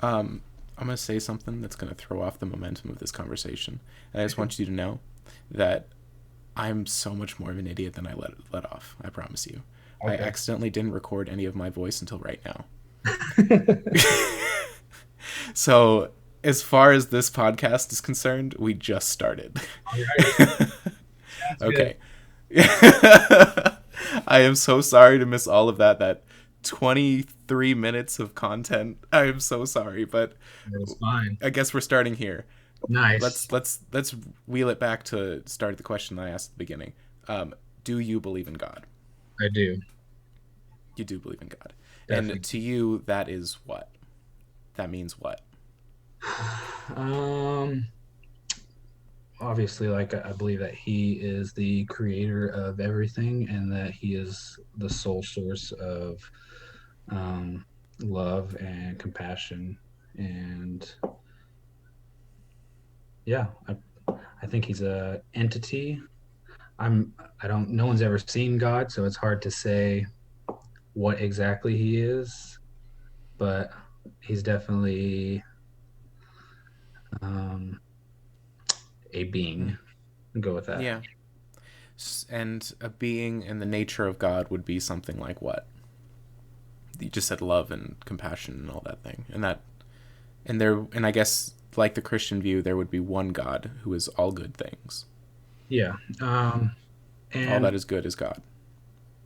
I'm going to say something that's going to throw off the momentum of this conversation. And I just want you to know that I'm so much more of an idiot than I let off. I promise you. I Okay. accidentally didn't record any of my voice until right now. So, as far as this podcast is concerned, we just started. Alrighty. Sounds good. Okay. I am so sorry to miss all of that 23 minutes of content. I am so sorry, but That was fine. I guess we're starting here. Nice. Let's wheel it back to start the question I asked at the beginning. Do you believe in God? I do. You do believe in God. And Definitely. to you that is what? That means what? Um, Obviously, like I believe that he is the creator of everything and that he is the sole source of um, love and compassion. And yeah, I think he's a entity. I don't, no one's ever seen God, so it's hard to say what exactly he is, but he's definitely um, a being. I'll go with that. Yeah. And a being and the nature of God would be something like what? You just said love and compassion and all that thing. And I guess like the Christian view there would be one God who is all good things. Yeah. All And that is good is God.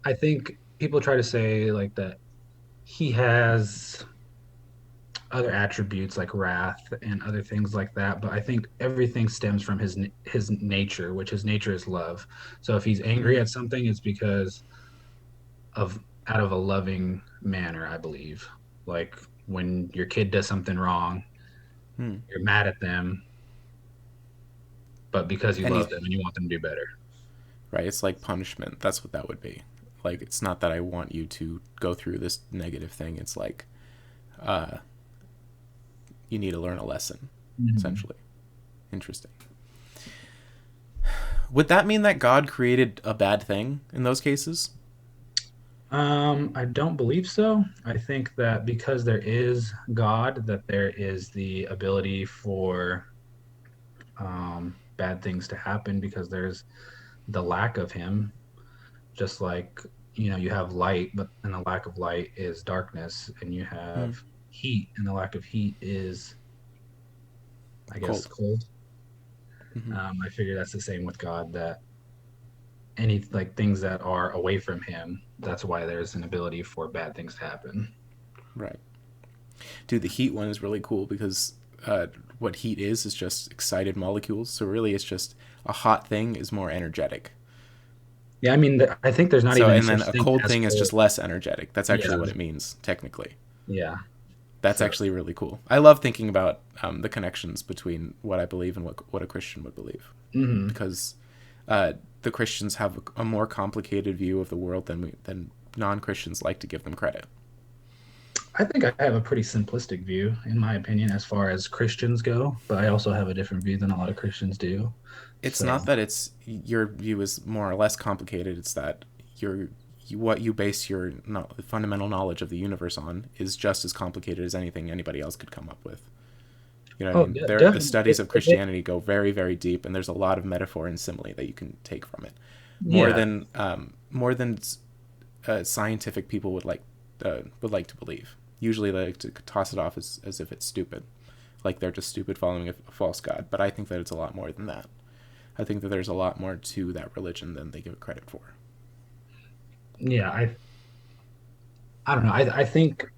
I think people try to say like that he has other attributes like wrath and other things like that, but I think everything stems from his nature, which his nature is love. So if he's angry Mm-hmm. at something, it's because of out of a loving manner, I believe. Like when your kid does something wrong, Hmm. you're mad at them, but because you And love he's them and you want them to do better. right. It's like punishment. That's what that would be. Like it's not that I want you to go through this negative thing. It's like uh, you need to learn a lesson, Mhm. essentially. Interesting. Would that mean that God created a bad thing in those cases? I don't believe so. I think that because there is God, that there is the ability for bad things to happen because there's the lack of Him. Just like you have light, but and the lack of light is darkness, and you Hmm. have heat, and the lack of heat is, I guess, Cold. cold. Mm-hmm. I figure that's the same with God. That any like things that are away from Him, that's why there's an ability for bad things to happen. Right. Dude, the heat one is really cool because what heat is just excited molecules. So really, it's just a hot thing is more energetic. Yeah, I mean, I think there's not So even and then such a thing cold as thing is cold. just less energetic. That's Yeah, actually what it means technically. yeah. That's So actually really cool. I love thinking about the connections between what I believe and what a Christian would believe, mhm. because the Christians have a more complicated view of the world than non Christians like to give them credit. I think I have a pretty simplistic view, in my opinion, as far as Christians go, but I also have a different view than a lot of Christians do. It's So, not that it's your view is more or less complicated. It's that what you base your fundamental knowledge of the universe on is just as complicated as anything anybody else could come up with. You know what I oh, mean? The definitely. studies of Christianity go very, very deep, and there's a lot of metaphor and simile that you can take from it, Yeah, more than scientific people would like to believe. Usually, they like to toss it off as if it's stupid, like they're just stupid following a false god. But I think that it's a lot more than that. I think that there's a lot more to that religion than they give it credit for. yeah. I don't know. I think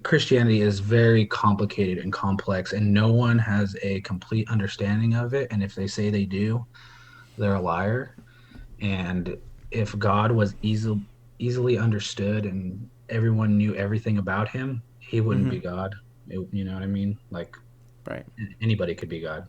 Christianity is very complicated and complex, and no one has a complete understanding of it. And if they say they do, they're a liar. And if God was easily understood and everyone knew everything about him, he wouldn't Mm-hmm. be God. You know what I mean? Like Right. anybody could be God.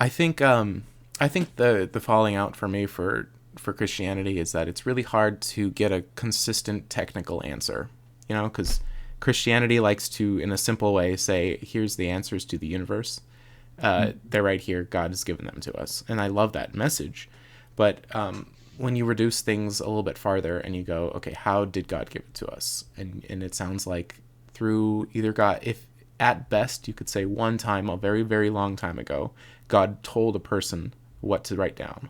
I think I think the falling out for me for Christianity is that it's really hard to get a consistent technical answer. You know, because Christianity likes to, in a simple way, say, "Here's the answers to the universe. They're right here. God has given them to us," and I love that message. But when you reduce things a little bit farther and you go, okay, how did God give it to us? And it sounds like through either God, if at best you could say one time, a very, very long time ago, God told a person what to write down.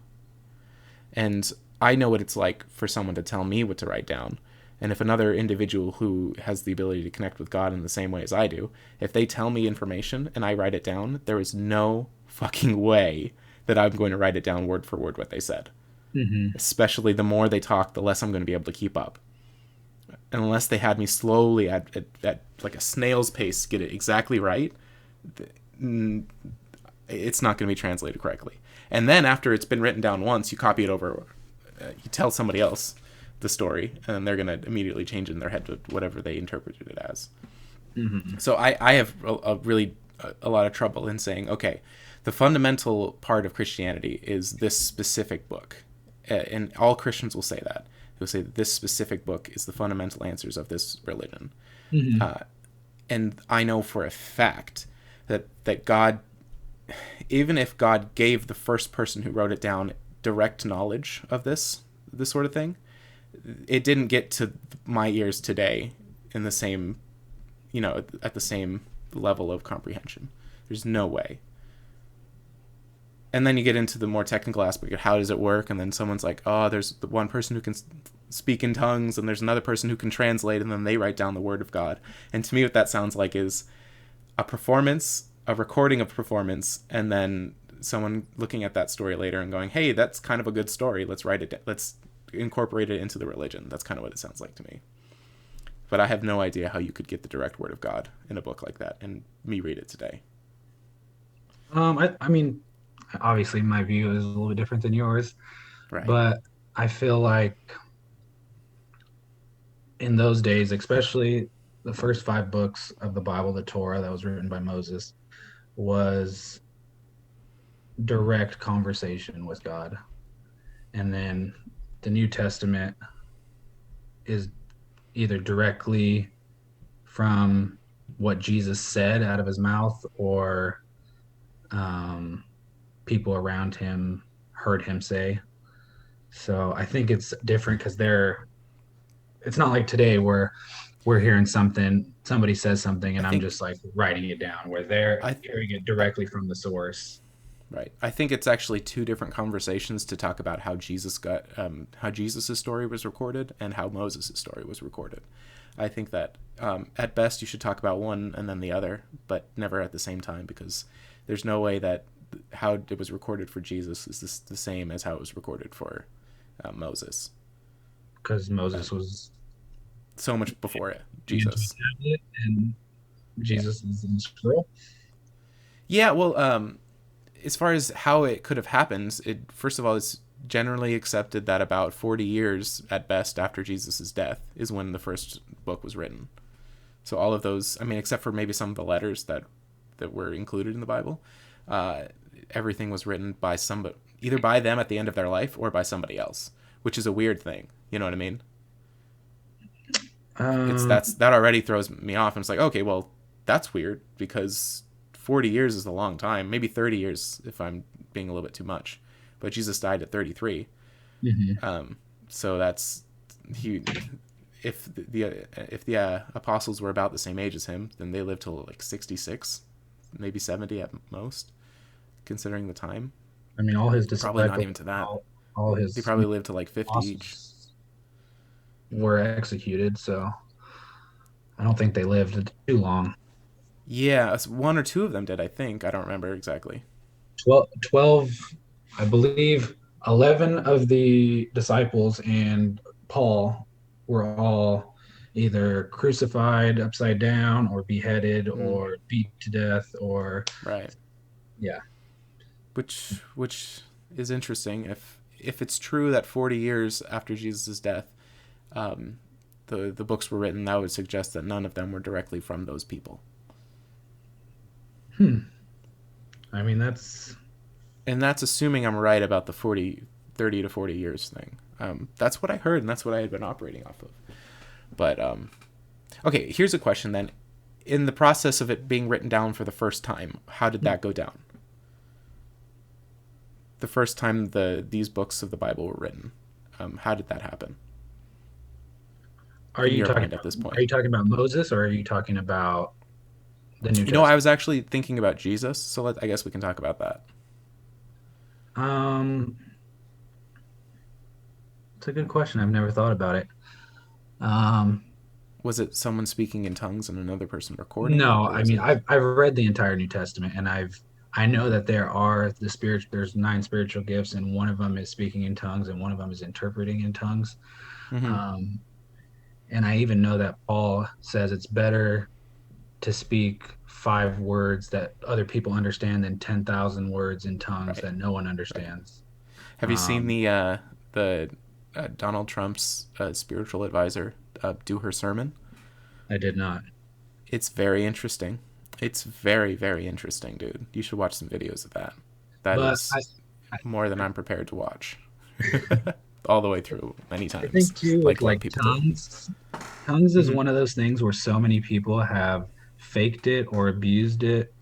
And I know what it's like for someone to tell me what to write down. And if another individual who has the ability to connect with God in the same way as I do, if they tell me information and I write it down, there is no fucking way that I'm going to write it down word for word what they said. Mm-hmm. Especially the more they talk, the less I'm going to be able to keep up. And unless they had me slowly at like a snail's pace get it exactly right, it's not going to be translated correctly. And then after it's been written down once, you copy it over, you tell somebody else the story, and they're going to immediately change it in their head to whatever they interpreted it as. Mm-hmm. So I have a lot of trouble in saying, okay, the fundamental part of Christianity is this specific book. And all Christians will say that. They'll say that this specific book is the fundamental answers of this religion. Mm-hmm. And I know for a fact that God, even if God gave the first person who wrote it down direct knowledge of this sort of thing, it didn't get to my ears today in the same, at the same level of comprehension. There's no way. And then you get into the more technical aspect of how does it work, and then someone's like, oh, there's the one person who can speak in tongues, and there's another person who can translate, and then they write down the word of God. And to me, what that sounds like is a performance, a recording of performance, and then someone looking at that story later and going, hey, that's kind of a good story. Let's write it. Let's incorporate it into the religion. That's kind of what it sounds like to me. But I have no idea how you could get the direct word of God in a book like that and me read it today. I mean, obviously my view is a little bit different than yours, Right. but I feel like in those days, especially the first 5 books of the Bible, the Torah that was written by Moses, was direct conversation with God. And then the New Testament is either directly from what Jesus said out of his mouth, or people around him heard him say. So I think it's different because it's not like today where we're hearing something, somebody says something, I and I'm think just like writing it down, where they're I, hearing it I directly from the source. right. I think it's actually two different conversations to talk about how how Jesus's story was recorded and how Moses' story was recorded. I think that at best you should talk about one and then the other, but never at the same time, because there's no way that how it was recorded for Jesus is the same as how it was recorded for Moses. Because Uh, Moses was so much before it, into Jesus. a tablet and Yeah. Jesus is in the scroll. Yeah. Well, as far as how it could have happened, it first of all, it's generally accepted that about 40 years at best after Jesus' death is when the first book was written. So all of those, I mean, except for maybe some of the letters that were included in the Bible, uh, everything was written by somebody, either by them at the end of their life or by somebody else, which is a weird thing. You know what I mean? Um, That already throws me off, and it's like, okay, well, that's weird because 40 years is a long time, maybe 30 years if I'm being a little bit too much, but Jesus died at 33. mhm. So that's he. If the apostles were about the same age as him, then they lived till like 66, maybe 70 at most, considering the time. I mean, all his Probably not disciples, even to that. all They his probably lived to like 50 each. apostles were executed, so I don't think they lived too long. Yeah, one or two of them did, I think. I don't remember exactly. 12, I believe, 11 of the disciples and Paul were all either crucified upside down or beheaded Mm, or beat to death or, right. yeah. Which is interesting. If it's true that 40 years after Jesus' death, um, the books were written, that would suggest that none of them were directly from those people. Hmm. I mean, that's, And that's assuming I'm right about the 30 to 40 years thing. That's what I heard, and that's what I had been operating off of. But okay, here's a question then. In the process of it being written down for the first time, how did that go down? The first time these books of the Bible were written. How did that happen Are in you your talking mind at about, this are point? you talking about Moses, or are you talking about the New I Testament? was actually thinking about Jesus, so I guess we can talk about that. Um, it's a good question. I've never thought about it. Um, Was it someone speaking in tongues and another person recording it, no, or I was mean, it? I've read the entire New Testament, and I know that there are there's nine spiritual gifts, and one of them is speaking in tongues, and one of them is interpreting in tongues. Mm-hmm. Um, and I even know that Paul says it's better to speak 5 words that other people understand than 10,000 words in tongues Right. that no one Right. understands. Have you seen Um, the Donald Trump's spiritual advisor do her sermon? I did not. It's very interesting. It's very, very interesting, dude. You should watch some videos of that. That But is I, more than I'm prepared to watch. All the way through many I times, think too with like a lot of like people do. tongues is Mm-hmm. one of those things where so many people have faked it or abused it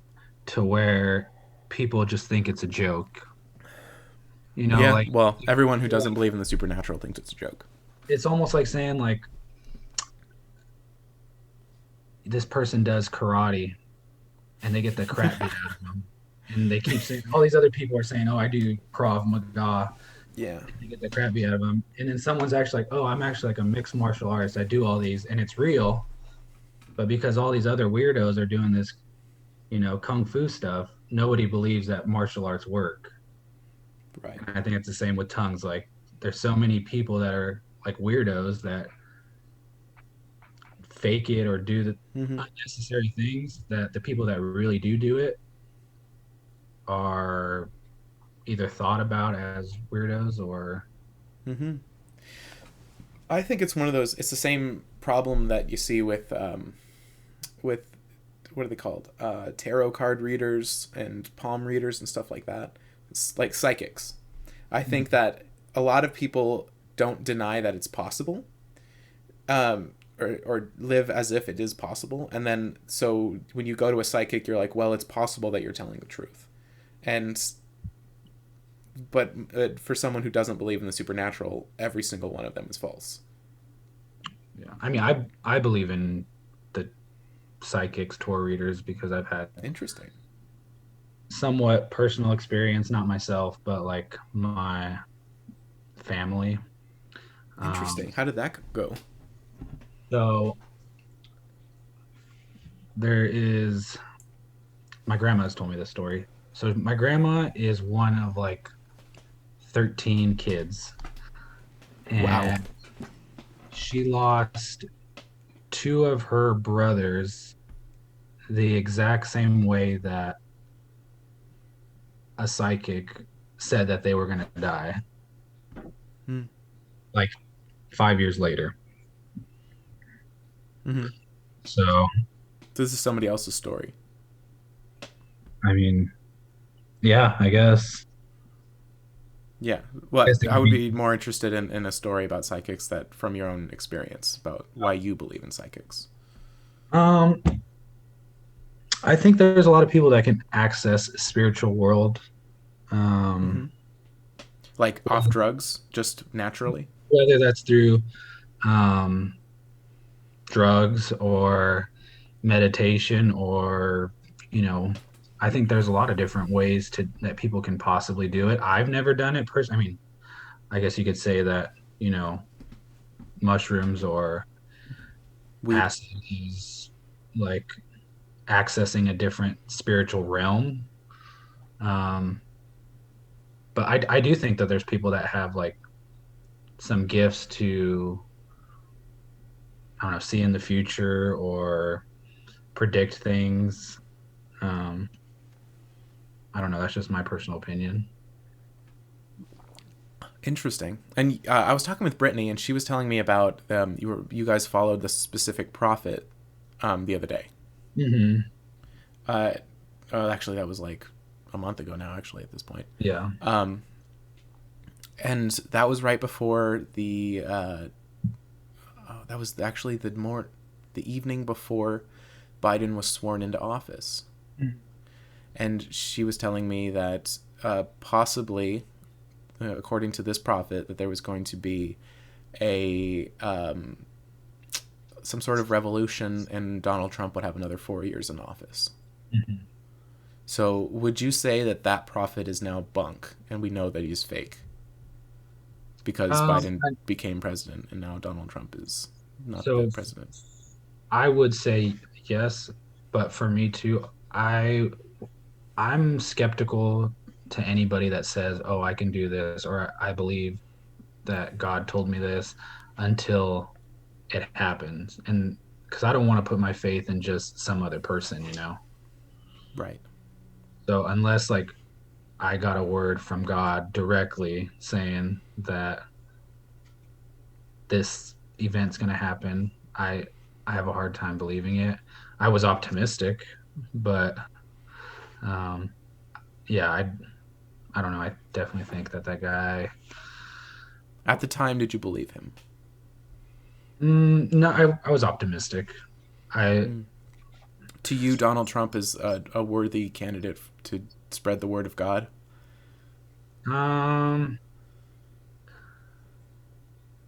to where people just think it's a joke. You know, Yeah, like well, everyone who doesn't like believe in the supernatural thinks it's a joke. it's almost like saying like this person does karate and they get the crap beat out of them. And they keep saying all these other people are saying, "Oh, I do Krav Maga," Yeah. and they get the crap beat out of them. And then someone's actually like, "Oh, I'm actually like a mixed martial artist. I do all these, and it's real." But because all these other weirdos are doing this, kung fu stuff, nobody believes that martial arts work. Right. And I think it's the same with tongues. Like, there's so many people that are like weirdos that fake it or do the Mm-hmm. unnecessary things that the people that really do it are either thought about as weirdos or Mm-hmm. I think it's one of those. It's the same problem that you see with what are they called? Tarot card readers and palm readers and stuff like that. It's like psychics. I think that a lot of people don't deny that it's possible, or live as if it is possible. And then, so when you go to a psychic, you're like, well, it's possible that you're telling the truth. And, but for someone who doesn't believe in the supernatural, every single one of them is false. yeah. I mean, I believe in the psychics, tour readers because I've had Interesting. somewhat personal experience, not myself, but like my family. Um, Interesting. How did that go? so there is my grandma's told me this story. So my grandma is one of like 13 kids, Wow. and she lost two of her brothers the exact same way that a psychic said that they were going to die, Hmm. like 5 years later. Mm-hmm. So, This is somebody else's story. I mean, yeah, I guess. Yeah. I Well, guess it I would would be. be more interested in a story about psychics that from your own experience about why you believe in psychics. Um, I think there's a lot of people that can access spiritual world. Mm-hmm. Um, Like off drugs, just naturally. whether that's through um, drugs or meditation or, you know, I think there's a lot of different ways to that people can possibly do it. I've never done it personally. I mean, I guess you could say that, mushrooms or Weed. acid is like accessing a different spiritual realm. Um, but I do think that there's people that have like some gifts to, I don't know, see in the future or predict things. Um, I don't know. That's just my personal opinion. Interesting. And I was talking with Brittany, and she was telling me about you guys followed this specific prophet the other day. Hmm. Uh, actually, that was like a month ago now. Actually, at this point, Yeah. um, and that was right before that was actually the evening before Biden was sworn into office. And she was telling me that possibly according to this prophet, that there was going to be a some sort of revolution, and Donald Trump would have another 4 years in office. Mhm. So, would you say that that prophet is now bunk, and we know that he's fake because Biden I- became president, and now Donald Trump is not the so president? I would say yes, but for me too, I'm skeptical to anybody that says, "Oh, I can do this," or "I believe that God told me this," until it happens. And because I don't want to put my faith in just some other person, you know. Right. So unless like I got a word from God directly saying that this event's going to happen, I have a hard time believing it. I was optimistic, but um, yeah, I don't know. I definitely think that that guy. At the time, did you believe him? No, I was optimistic. I Mm. To you, Donald Trump is a worthy candidate to spread the word of God? um,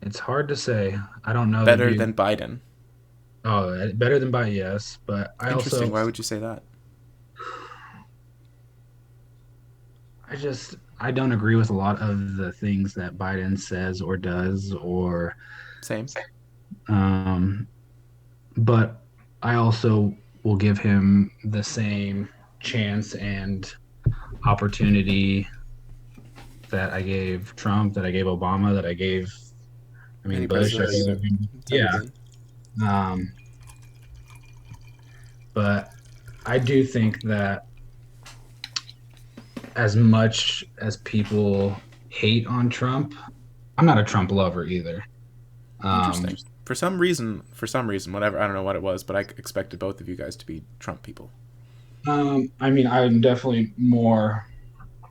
it's hard to say. I don't know the Better dude. than Biden? Better than by yes, but Interesting. Why would you say that? I don't agree with a lot of the things that Biden says or does or Same. um but I also will give him the same chance and opportunity that I gave Trump, that I gave Obama, that I gave Any Bush. presidents? It's Yeah. everybody. Um but I do think that as much as people hate on Trump, I'm not a Trump lover either. Um Interesting. For some reason, whatever, I don't know what it was, but I expected both of you guys to be Trump people. I mean,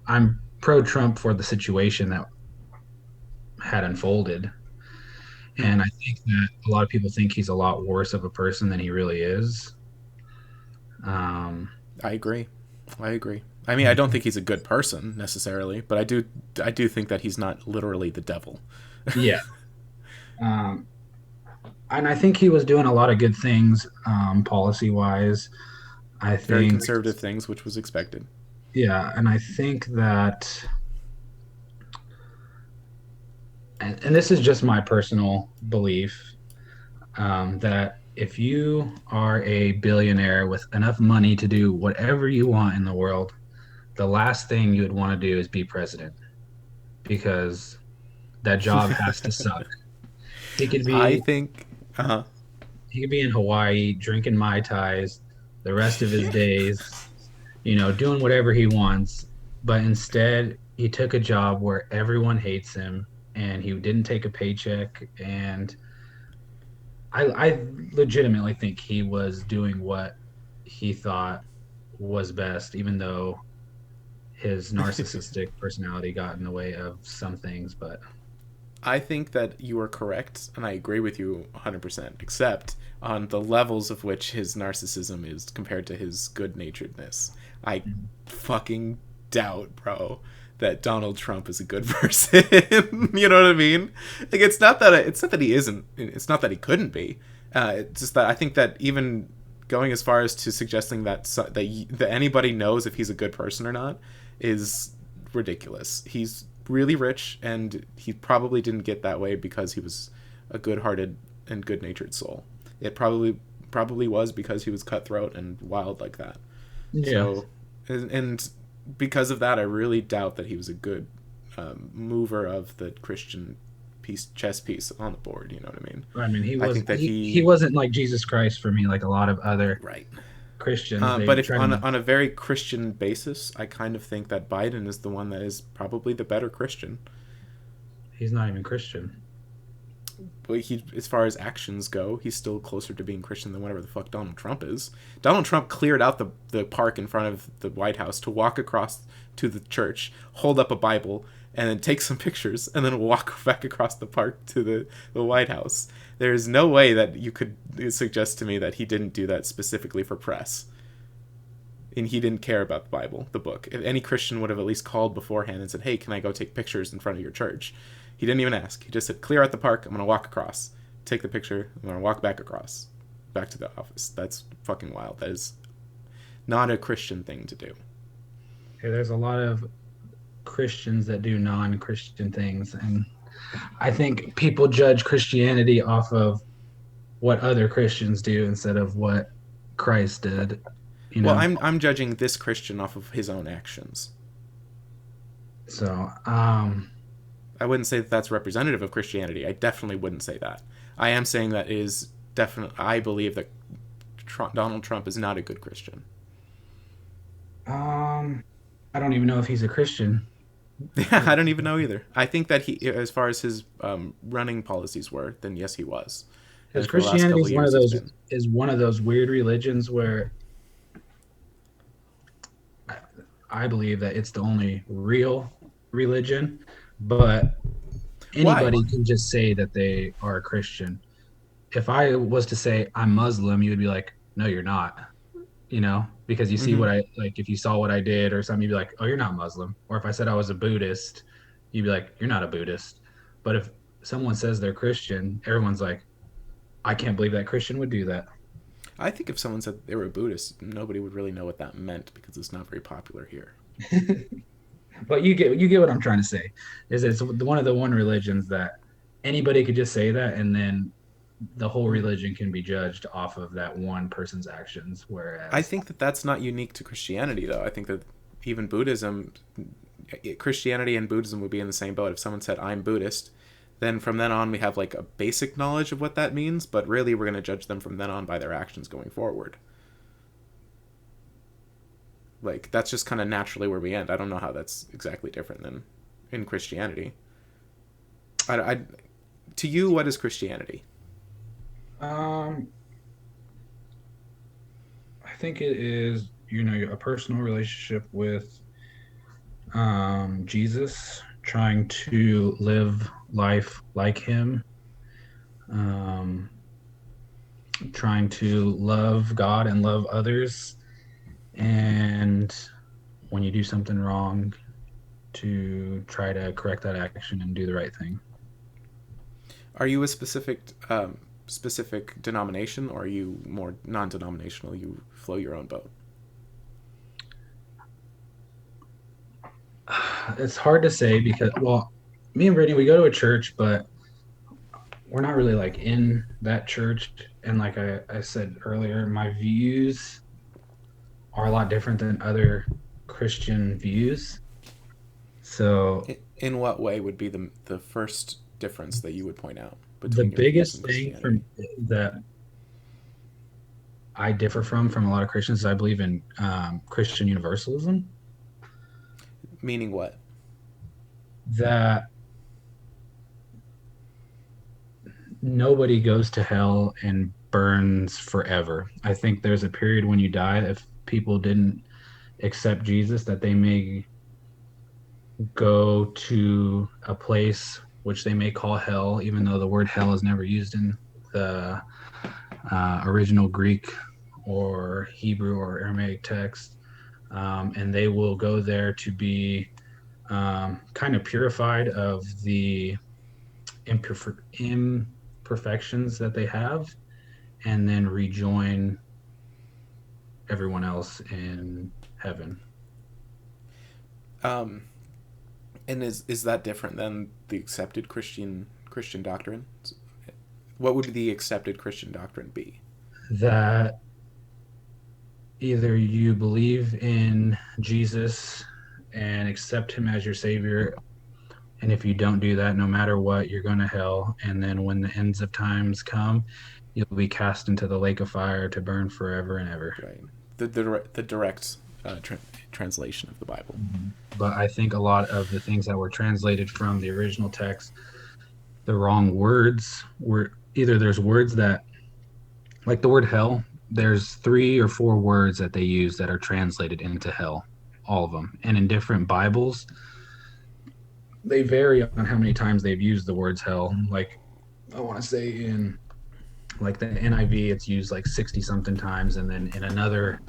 I'm pro Trump for the situation that had unfolded. Hmm. And I think that a lot of people think he's a lot worse of a person than he really is. Um, I agree. I agree. I mean, I don't think he's a good person necessarily, but I do think that he's not literally the devil. yeah. Um, and I think he was doing a lot of good things policy wise. I Very think, conservative things, which was expected. yeah. And I think that, and this is just my personal belief, that if you are a billionaire with enough money to do whatever you want in the world, the last thing you would want to do is be president because that job has to suck. He could I be think. he could be in Hawaii drinking mai tais the rest of his days, you know, doing whatever he wants, but instead he took a job where everyone hates him and he didn't take a paycheck and I legitimately think he was doing what he thought was best, even though his narcissistic personality got in the way of some things. But I think that you are correct, and I agree with you 100%, except on the levels of which his narcissism is compared to his good naturedness. I fucking doubt, bro, that Donald Trump is a good person. You know what I mean? Like, it's not that he isn't. It's not that he couldn't be. It's just that I think that even going as far as to suggesting that anybody knows if he's a good person or not is ridiculous. He's really rich, and he probably didn't get that way because he was a good-hearted and good-natured soul. It probably was because he was cutthroat and wild like that. yeah, So, and because of that, I really doubt that he was a good mover of the Christian chess piece on the board. You know what I mean? I mean, I think that he wasn't like Jesus Christ for me, like a lot of other right. Christians. They But if try to on make. on a very Christian basis, I kind of think that Biden is the one that is probably the better Christian. He's not even Christian. But as far as actions go, he's still closer to being Christian than whatever the fuck Donald Trump is. Donald Trump cleared out the park in front of the White House to walk across to the church, hold up a Bible, and then take some pictures, and then walk back across the park to the White House. There's no way that you could suggest to me that he didn't do that specifically for press. And he didn't care about the Bible, the book. If any Christian would have at least called beforehand and said, "Hey, can I go take pictures in front of your church?" He didn't even ask. He just said, "Clear out the park. I'm going to walk across. Take the picture. I'm going to walk back across. Back to the office." That's fucking wild. That is not a Christian thing to do. Okay, there's a lot of Christians that do non-Christian things, and I think people judge Christianity off of what other Christians do instead of what Christ did, you Well, know. I'm judging this Christian off of his own actions. So, I wouldn't say that that's representative of Christianity. I definitely wouldn't say that. I am saying that is definitely. I believe that Donald Trump is not a good Christian. um, I don't even know if he's a Christian. Yeah, I don't even know either. I think that he, as far as his running policies were, then yes, he was. Because And for the last Christianity couple of is one of years, he's those been. weird religions where I believe that it's the only real religion, but Why? anybody can just say that they are a Christian. If I was to say I'm Muslim, you would be like, no, you're not, because you see Mm-hmm. what I like. If you saw what I did or something, you'd be like, oh, you're not Muslim. Or if I said I was a Buddhist, you'd be like, you're not a Buddhist. But if someone says they're Christian, everyone's like, I can't believe that Christian would do that. I think if someone said they were a Buddhist, nobody would really know what that meant because it's not very popular here. But you get what I'm trying to say. Is it's one of the one religions that anybody could just say that, and then the whole religion can be judged off of that one person's actions. I Whereas think that that's not unique to Christianity, though. I think that even Buddhism, Christianity and Buddhism would be in the same boat. If someone said, "I'm Buddhist," then from then on we have like a basic knowledge of what that means, but really we're going to judge them from then on by their actions going forward. Like, that's just kind of naturally where we end. I don't know how that's exactly different than in Christianity. I to you, what is Christianity? um, I think it is a personal relationship with Jesus, trying to live life like Him, um, trying to love God and love others, and when you do something wrong, to try to correct that action and do the right thing. Are you a specific denomination, or are you more non-denominational? You flow your own boat. It's hard to say because, well, me and Brittany, we go to a church, but we're not really like in that church. And like I said earlier, my views are a lot different than other Christian views. So In what way would be the first difference that you would point out the between your views and biggest thing Christianity? from that I differ from a lot of Christians is I believe in Christian universalism. Meaning what? That nobody goes to hell and burns forever. I think there's a period when you die, if people didn't accept Jesus, that they may go to a place which they may call hell, even though the word hell is never used in the original Greek or Hebrew or Aramaic text. And they will go there to be kind of purified of the imperfections that they have, and then rejoin everyone else in heaven. Um, and is that different than the accepted Christian doctrine? What would the accepted Christian doctrine be? That either you believe in Jesus and accept him as your savior, and if you don't do that, no matter what, you're going to hell. And then when the ends of times come, you'll be cast into the lake of fire to burn forever and ever. Right. The direct translation of the Bible. But I think a lot of the things that were translated from the original text, the wrong words were either there's words that, like the word hell, there's 3 or 4 words that they use that are translated into hell, all of them. And in different Bibles, they vary on how many times they've used the words hell. Like I want to say in like the NIV, it's used like 60 something times, and then in another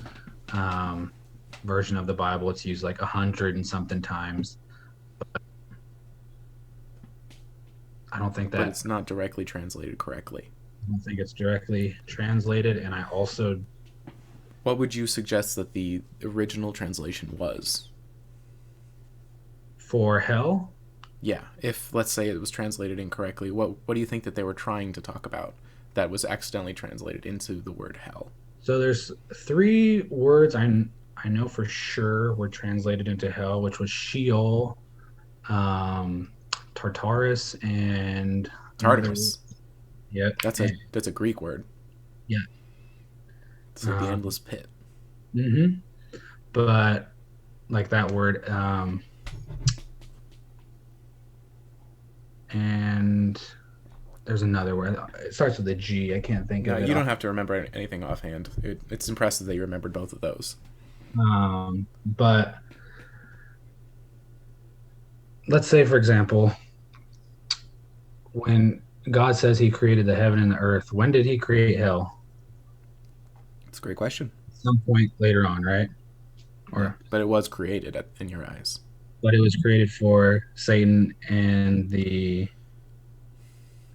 version of the Bible, it's used like 100 and something times. I don't think but that it's not directly translated correctly. I don't think it's directly translated. And I also, What would you suggest that the original translation was? for hell, Yeah, if let's say it was translated incorrectly, what do you think that they were trying to talk about that was accidentally translated into the word hell? so there's three words I know for sure were translated into hell, which was Sheol, um, Tartarus, and another. Tartarus. Yep. And That's a Greek word. yeah. It's like the Um, endless pit. hmm But like that word, and there's another word. It starts with a G. I can't think No, of it you don't off. have to remember anything offhand. It's impressive that you remembered both of those. But let's say, for example, when God says He created the heaven and the earth, when did He create hell? It's a great question. Some point later on, right? Yeah, Or but it was created in your eyes. but it was created for Satan and the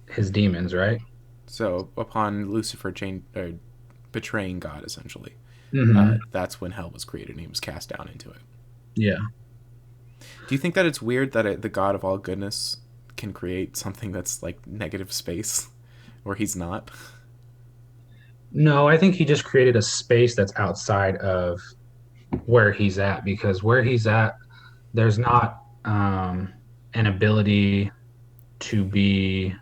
his demons, right? So upon Lucifer betraying God, essentially, Hmm. that's when hell was created and he was cast down into it. Yeah. Do you think that it's weird that the God of all goodness can create something that's like negative space, where he's not? No, I think he just created a space that's outside of where he's at because where he's at, there's not an ability to be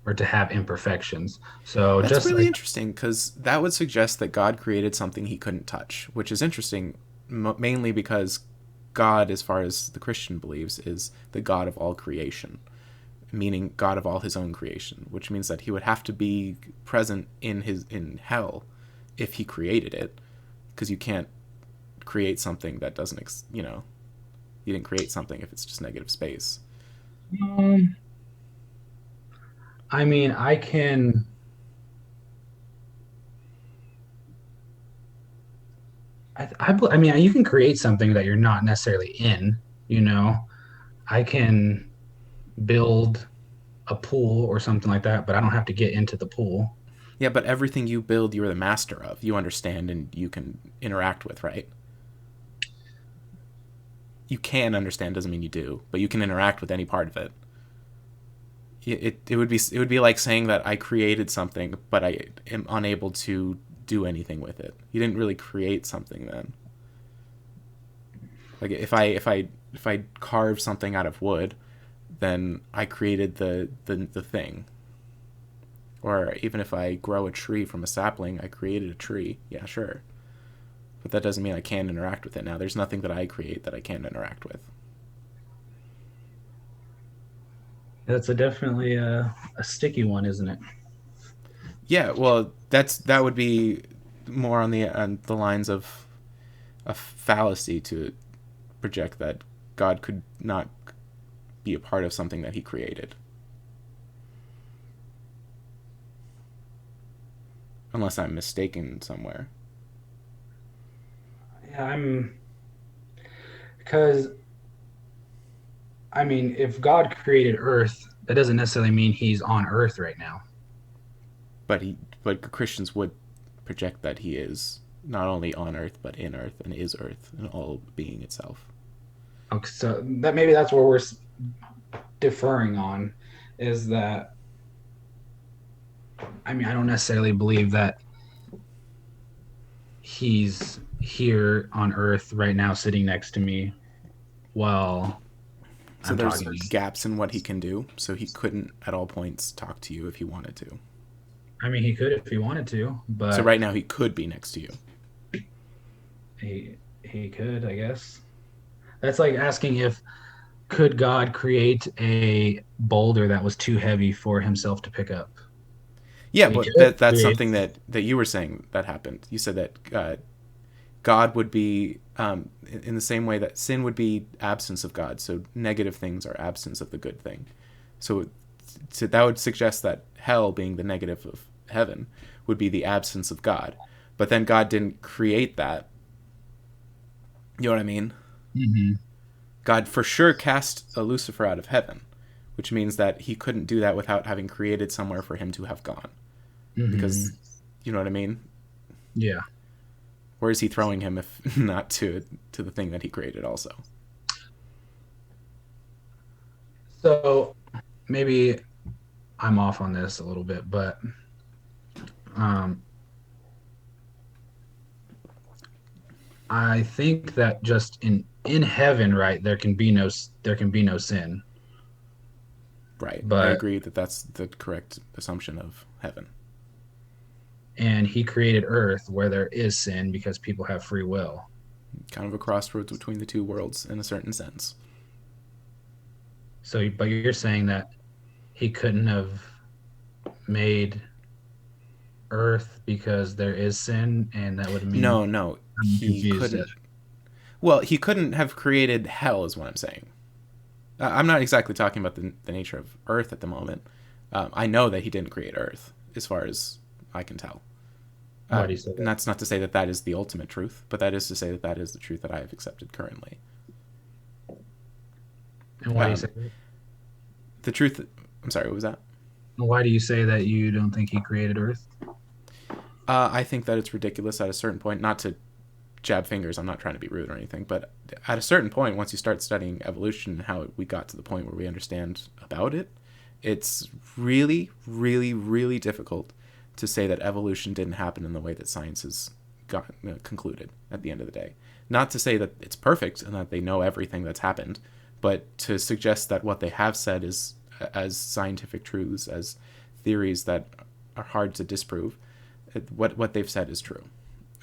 or to have imperfections. So That's just really like interesting because that would suggest that God created something he couldn't touch, which is interesting mainly because God, as far as the Christian believes, is the God of all creation, meaning God of all his own creation, which means that he would have to be present in hell if he created it, because you can't create something that doesn't you didn't create something if it's just negative space. um, I mean, I mean, you can create something that you're not necessarily in, you know. I can build a pool or something like that, but I don't have to get into the pool. Yeah, but everything you build you're the master of, you understand and you can interact with, right? You can understand doesn't mean you do, but you can interact with any part of it. It would be like saying that I created something but I am unable to do anything with it. You didn't really create something then. Like if I carve something out of wood, then I created the thing. Or even if I grow a tree from a sapling, I created a tree. Yeah, sure. But that doesn't mean I can't interact with it now. There's nothing that I create that I can't interact with. That's definitely a sticky one, isn't it? Yeah, well, that would be more on the lines of a fallacy to project that God could not be a part of something that he created. Unless I'm mistaken somewhere. Yeah, I'm because I mean, if God created Earth, that doesn't necessarily mean He's on Earth right now. But but Christians would project that he is not only on earth but in earth and is earth and all being itself. Okay, so that maybe that's where we're deferring on, is that I mean, I don't necessarily believe that He's here on Earth right now, sitting next to me while So I'm there's talking to you. gaps in what he can do, so he couldn't at all points talk to you if he wanted to. I mean, he could if he wanted to, So but right now he could be next to you. he could, I guess. That's like asking if could God create a boulder that was too heavy for himself to pick up? Yeah, He but could that's create. something that you were saying that happened. You said that God would be in the same way that sin would be absence of God. So negative things are absence of the good thing. So, so that would suggest that hell, being the negative of heaven, would be the absence of God. But then God didn't create that. You know what I mean? Hmm. God for sure cast a Lucifer out of heaven, which means that he couldn't do that without having created somewhere for him to have gone. Because, Hmm. you know what I mean? Yeah. Where is he throwing him if not to the thing that he created also? So maybe I'm off on this a little bit, but um, I think that just in heaven, right, there can be no sin, Right. I but agree that that's the correct assumption of heaven. and he created earth where there is sin because people have free will. Kind of a crossroads between the two worlds in a certain sense. So, but you're saying that he couldn't have made earth because there is sin, and that would mean No, no, I'm he confused. couldn't. Well, he couldn't have created hell, is what I'm saying. I'm not exactly talking about the nature of Earth at the moment. I know that he didn't create Earth, as far as I can tell. Why do you say And that? that's not to say that that is the ultimate truth, but that is to say that that is the truth that I have accepted currently. And why do you say Um, that? the truth. I'm sorry. What was that? Why do you say that you don't think he created earth? I think that it's ridiculous at a certain point. Not to jab fingers. I'm not trying to be rude or anything, but at a certain point, once you start studying evolution and how we got to the point where we understand about it, it's really, really, really difficult to say that evolution didn't happen in the way that science has got concluded at the end of the day. Not to say that it's perfect and that they know everything that's happened, but to suggest that what they have said is as scientific truths, as theories that are hard to disprove, what they've said is true,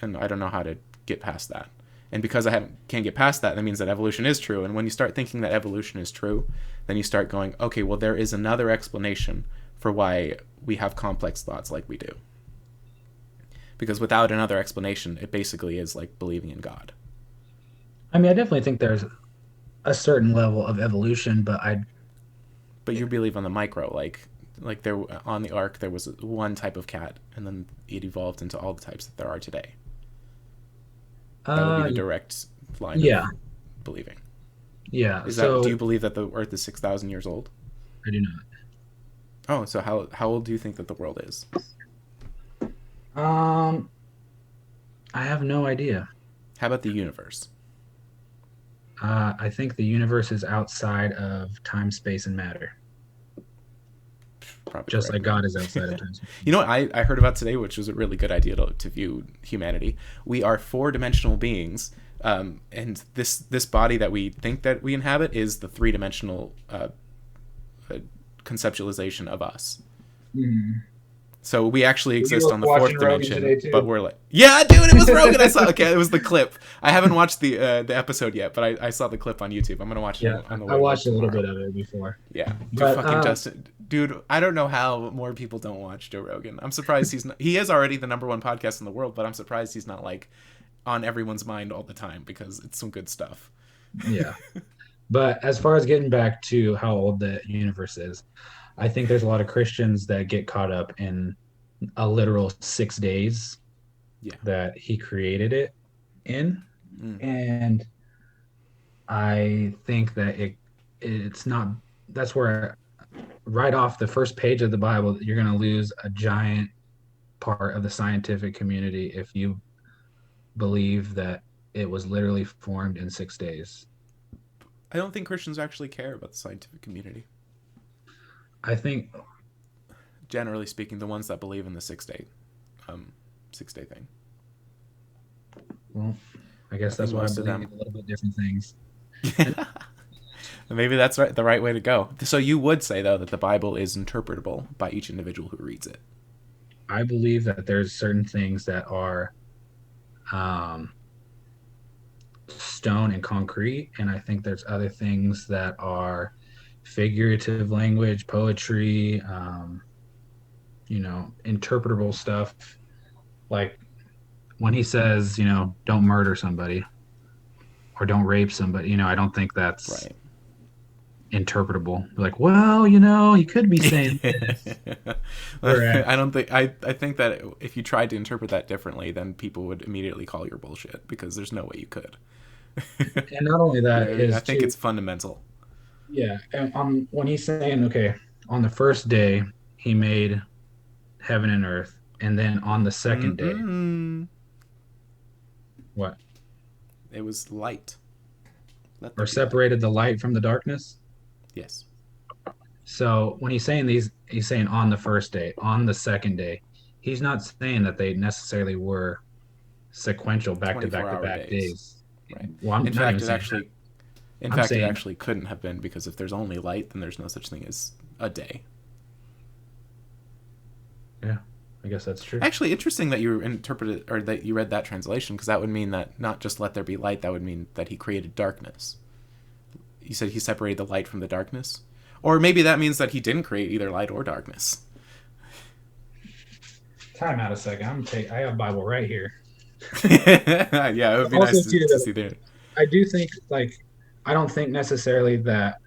and I don't know how to get past that. And because can't get past that, that means that evolution is true. And when you start thinking that evolution is true, then you start going, okay, well, there is another explanation for why we have complex thoughts like we do. Because without another explanation, it basically is like believing in God. I mean, I definitely think there's a certain level of evolution, but I But you believe on the micro, like there on the ark there was one type of cat, and then it evolved into all the types that there are today. That would be uh the direct line of yeah, believing. yeah. Is that do you So believe that the Earth is 6,000 years old? I do not. Oh, so how old do you think that the world is? Um, I have no idea. How about the universe? I think the universe is outside of time, space, and matter, Probably just correct like then. God is outside of time, space. You know what I heard about today, which was a really good idea to view humanity. We are four-dimensional beings, and this body that we think that we inhabit is the three-dimensional uh, conceptualization of us. Hmm. So we actually You exist were on the watching fourth Rogan dimension, today but too. we're like, yeah, dude, it was Rogan. I saw. Okay, it was the clip. I haven't watched the episode yet, but I saw the clip on YouTube. I'm gonna watch it Yeah, on the I way to work watched a little bit tomorrow. of it before, Yeah, dude, but fucking Justin, dude. I don't know how more people don't watch Joe Rogan. I'm surprised he's not. He is already the number one podcast in the world, but I'm surprised he's not like on everyone's mind all the time because it's some good stuff. yeah. But as far as getting back to how old the universe is, I think there's a lot of Christians that get caught up in a literal 6 days Yeah. that he created it in. Mm. And I think that it's not that's where right off the first page of the Bible, you're going to lose a giant part of the scientific community if you believe that it was literally formed in 6 days. I don't think Christians actually care about the scientific community. I think, Generally speaking, the ones that believe in the um, 6 day thing. well, I I guess think that's why I most of believe them. in a little bit different things. And Maybe that's right, the right way to go. So you would say though that the Bible is interpretable by each individual who reads it. I believe that there's certain things that are um, stone and concrete, and I think there's other things that are figurative language, poetry, interpretable stuff. Like when he says, don't murder somebody or don't rape somebody, I don't think that's Right. interpretable. Like, well, he could be saying this. Whereas, I don't think I think that if you tried to interpret that differently, then people would immediately call your bullshit because there's no way you could. And not only that I is think too, it's fundamental. yeah, and when he's saying, okay, on the first day he made heaven and earth, and then on the second day, Mm-mm. what? It was light. Let there Or be light. separated the light from the darkness. Yes. So when he's saying these, he's saying on the first day, on the second day. He's not saying that they necessarily were sequential back to back to 24-hour back days. days. Right. Well, I'm In not even fact, it saying that. actually in I'm fact it saying, actually couldn't have been because if there's only light, then there's no such thing as a day. yeah, I guess that's true. Actually, interesting that you interpreted or that you read that translation because that would mean that not just let there be light, that would mean that he created darkness. You said he separated the light from the darkness? Or maybe that means that he didn't create either light or darkness. Time out a second. I have Bible right here. Yeah, it would be Also, nice too, to see there. I do think like I don't think necessarily that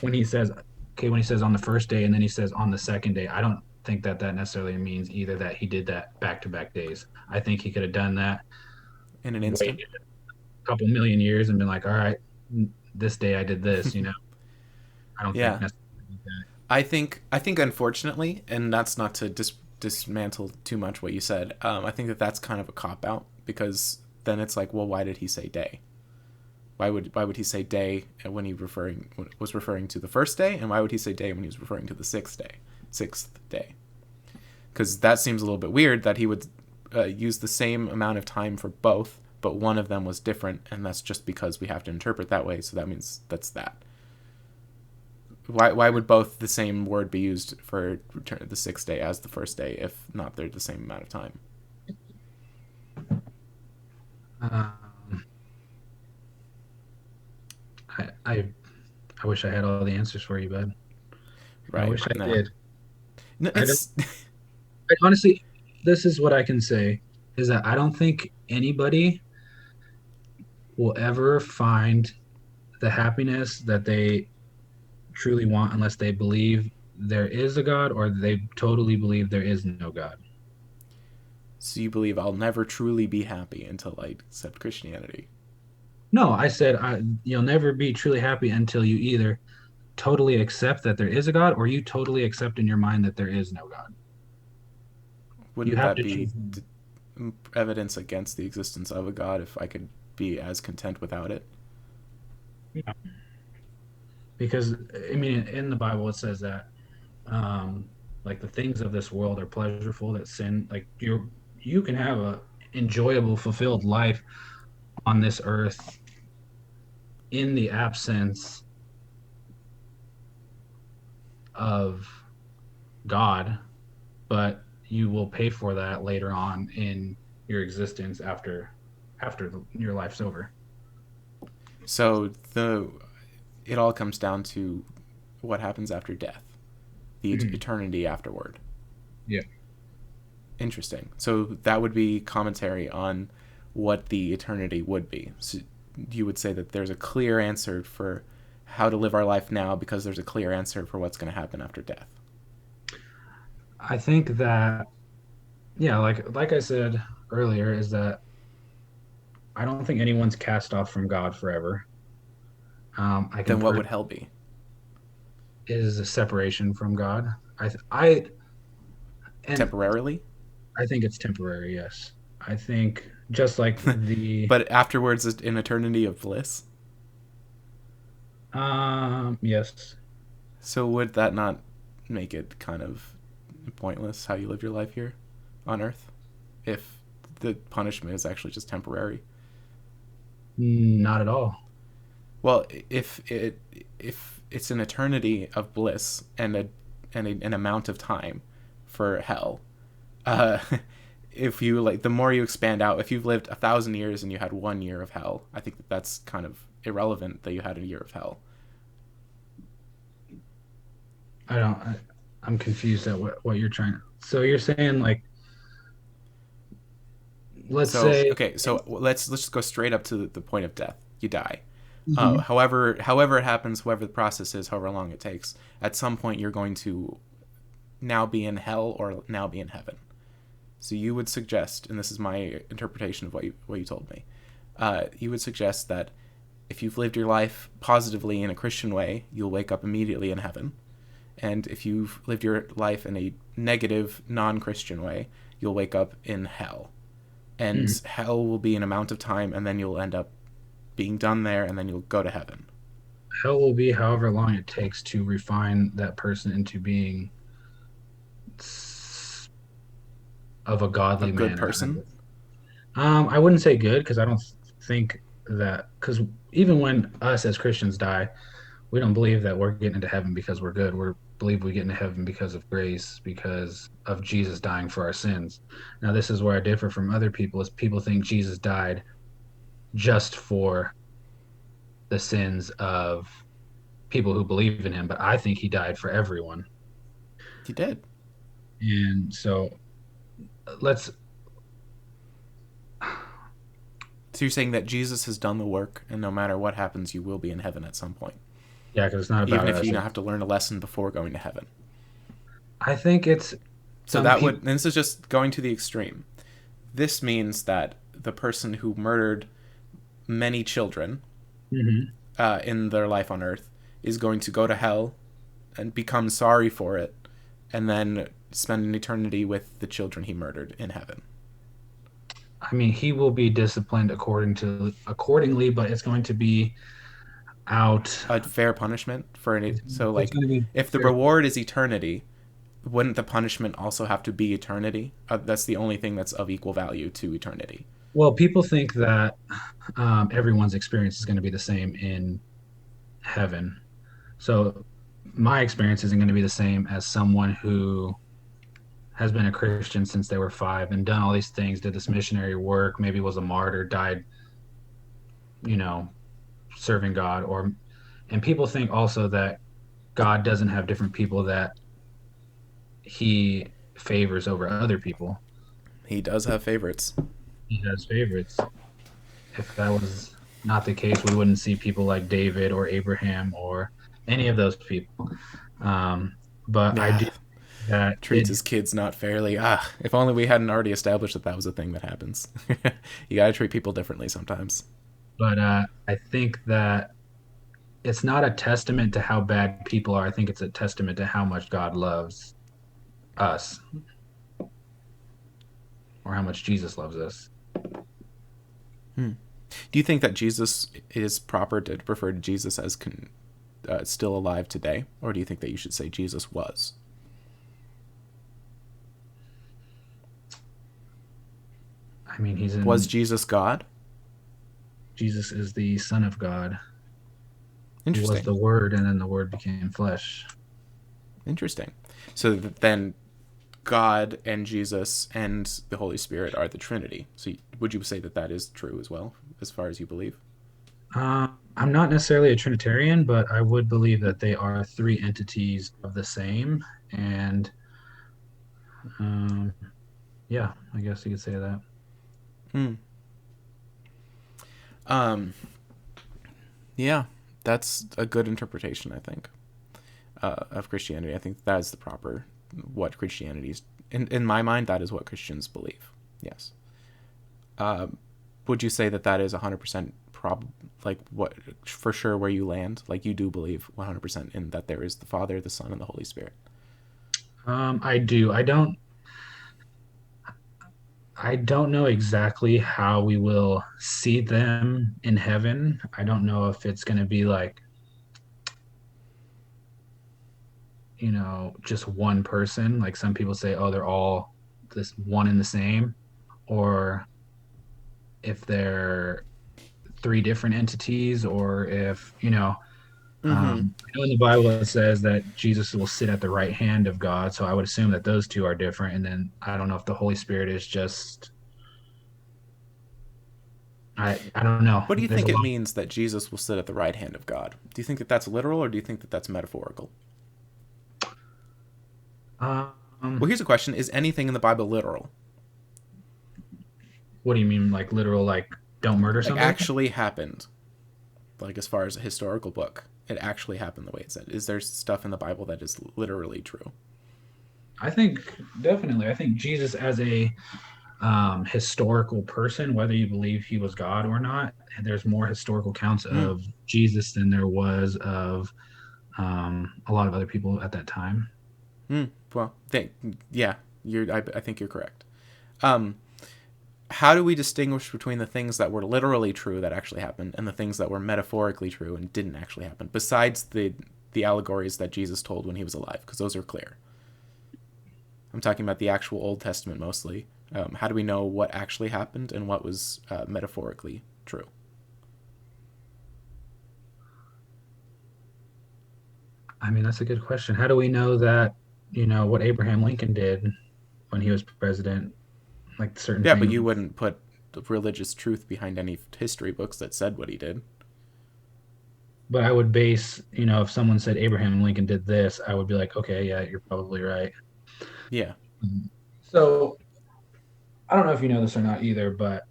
when he says okay, when he says on the first day and then he says on the second day, I don't think that that necessarily means either that he did that back to back days. I think he could have done that, In an instant. waited a couple million years and been like, all right, this day I did this. I don't think Yeah. necessarily that. I think unfortunately, and that's not to dismantle too much what you said. I think that that's kind of a cop out because then it's like, well, why did he say day? Why would he say day when he was referring to the first day, and why would he say day when he was referring to the sixth day? Because that seems a little bit weird that he would use the same amount of time for both, but one of them was different, and that's just because we have to interpret that way. So that means that's that. Why would both the same word be used for return the sixth day as the first day if not they're the same amount of time? Um, I wish I had all the answers for you, bud. I Right? wish I No, did. no, I don't. it's I, honestly, this is what I can say is that I don't think anybody will ever find the happiness that they truly want unless they believe there is a God or they totally believe there is no God. so you believe I'll never truly be happy until I accept Christianity. No, I said you'll never be truly happy until you either totally accept that there is a God or you totally accept in your mind that there is no God. You Wouldn't have that to be choose one. evidence against the existence of a God if I could be as content without it? Yeah. Because I mean, in the Bible it says that like the things of this world are pleasureful, that sin, like you can have a enjoyable, fulfilled life on this earth in the absence of God, but you will pay for that later on in your existence after your life's over. So the it all comes down to what happens after death, the Mhm. eternity afterward. Yeah. Interesting. So that would be commentary on what the eternity would be. So you would say that there's a clear answer for how to live our life now because there's a clear answer for what's going to happen after death. I think that yeah, like I said earlier, is that I don't think anyone's cast off from God forever. I can Then what prove would hell be? is a separation from God. I and Temporarily? I think it's temporary. Yes, I think just like the But afterwards, an eternity of bliss? yes, So would that not make it kind of pointless how you live your life here on Earth if the punishment is actually just temporary? not at all. Well, if it's an eternity of bliss and an amount of time for hell, uh, if you like, the more you expand out, if you've lived 1,000 years and you had 1 year of hell, I think that's kind of irrelevant that you had a year of hell. I don't. I'm confused at what you're trying. So you're saying like, let's So say, okay, so let's just go straight up to the point of death. You die. Mhm. However it happens, whatever the process is, however long it takes, at some point you're going to now be in hell or now be in heaven. So you would suggest, and this is my interpretation of what you told me, you would suggest that if you've lived your life positively in a Christian way, you'll wake up immediately in heaven. And if you've lived your life in a negative, non-Christian way, you'll wake up in hell. And Mhm. hell will be an amount of time, and then you'll end up being done there, and then you'll go to heaven. Hell will be however long it takes to refine that person into being of a A godly good manner. person. I wouldn't say good because I don't think that because even when us as Christians die, we don't believe that we're getting into heaven because we're good. We believe we get into heaven because of grace, because of Jesus dying for our sins. Now, this is where I differ from other people: is people think Jesus died just for the sins of people who believe in him, but I think he died for everyone. He did. And so let's, So you're saying that Jesus has done the work, and no matter what happens, you will be in heaven at some point, yeah, because it's not even about if us. you have to learn a lesson before going to heaven. I think it's So some that would, people. and this is just going to the extreme. This means that the person who murdered many children Mhm. in their life on earth is going to go to hell and become sorry for it, and then spend an eternity with the children he murdered in heaven. I mean, he will be disciplined accordingly, but it's going to be out. A fair punishment for It's, any. So, it's like, going to be if the fair. reward is eternity, wouldn't the punishment also have to be eternity? That's the only thing that's of equal value to eternity. Well, people think that everyone's experience is going to be the same in heaven. So my experience isn't going to be the same as someone who has been a Christian since they were 5 and done all these things, did this missionary work, maybe was a martyr, died, you know, serving God. Or and people think also that God doesn't have different people that he favors over other people. He does have favorites. He has favorites. If that was not the case, we wouldn't see people like David or Abraham or any of those people. Um, but I do Yeah, that treats it, his kids not fairly. Ah, if only we hadn't already established that that was a thing that happens. You gotta treat people differently sometimes. but I think that it's not a testament to how bad people are. I think it's a testament to how much God loves us or how much Jesus loves us. Hmm. Do you think that Jesus is proper to refer to Jesus as still alive today, or do you think that you should say Jesus was? I mean, he's Was in Jesus God? Jesus is the Son of God. He was Interesting. the Word, and then the Word became flesh. Interesting. So then God and Jesus and the Holy Spirit are the Trinity. So would you say that that is true as well, as far as you believe? I'm not necessarily a Trinitarian, but I would believe that they are three entities of the same. And um, yeah, I guess you could say that. Hmm. Um. Yeah, that's a good interpretation. I think of Christianity. I think that is the proper what Christianity is. In my mind, that is what Christians believe. Yes. Would you say that that is 100% like what for sure where you land? Like you do believe 100% in that there is the Father, the Son, and the Holy Spirit. I do. I don't know exactly how we will see them in heaven. I don't know if it's going to be like, just one person. Like some people say, oh, they're all this one and the same, or if they're three different entities, or if, Mm-hmm. I know in the Bible it says that Jesus will sit at the right hand of God. So I would assume that those two are different. And then I don't know if the Holy Spirit is just, I don't know. What do you There's a think it lot. means that Jesus will sit at the right hand of God? Do you think that that's literal, or do you think that that's metaphorical? Um, Well, here's a question: is anything in the Bible literal? what do you mean, like literal, like don't murder Like somebody? actually happened? Like as far as a historical book, it actually happened the way it said. Is there stuff in the Bible that is literally true? I think definitely. I think Jesus as a historical person, whether you believe he was God or not. There's more historical accounts Mm, of Jesus than there was of a lot of other people at that time. well, yeah, I think you're correct. Um, how do we distinguish between the things that were literally true that actually happened and the things that were metaphorically true and didn't actually happen? Besides the allegories that Jesus told when he was alive, because those are clear. I'm talking about the actual Old Testament mostly. How do we know what actually happened and what was metaphorically true? I mean, that's a good question. How do we know that, what Abraham Lincoln did when he was president, like certain Yeah, but things? you wouldn't put religious truth behind any history books that said what he did. But I would base, if someone said Abraham Lincoln did this, I would be like, okay, yeah, you're probably right. Yeah. So I don't know if you know this or not either, but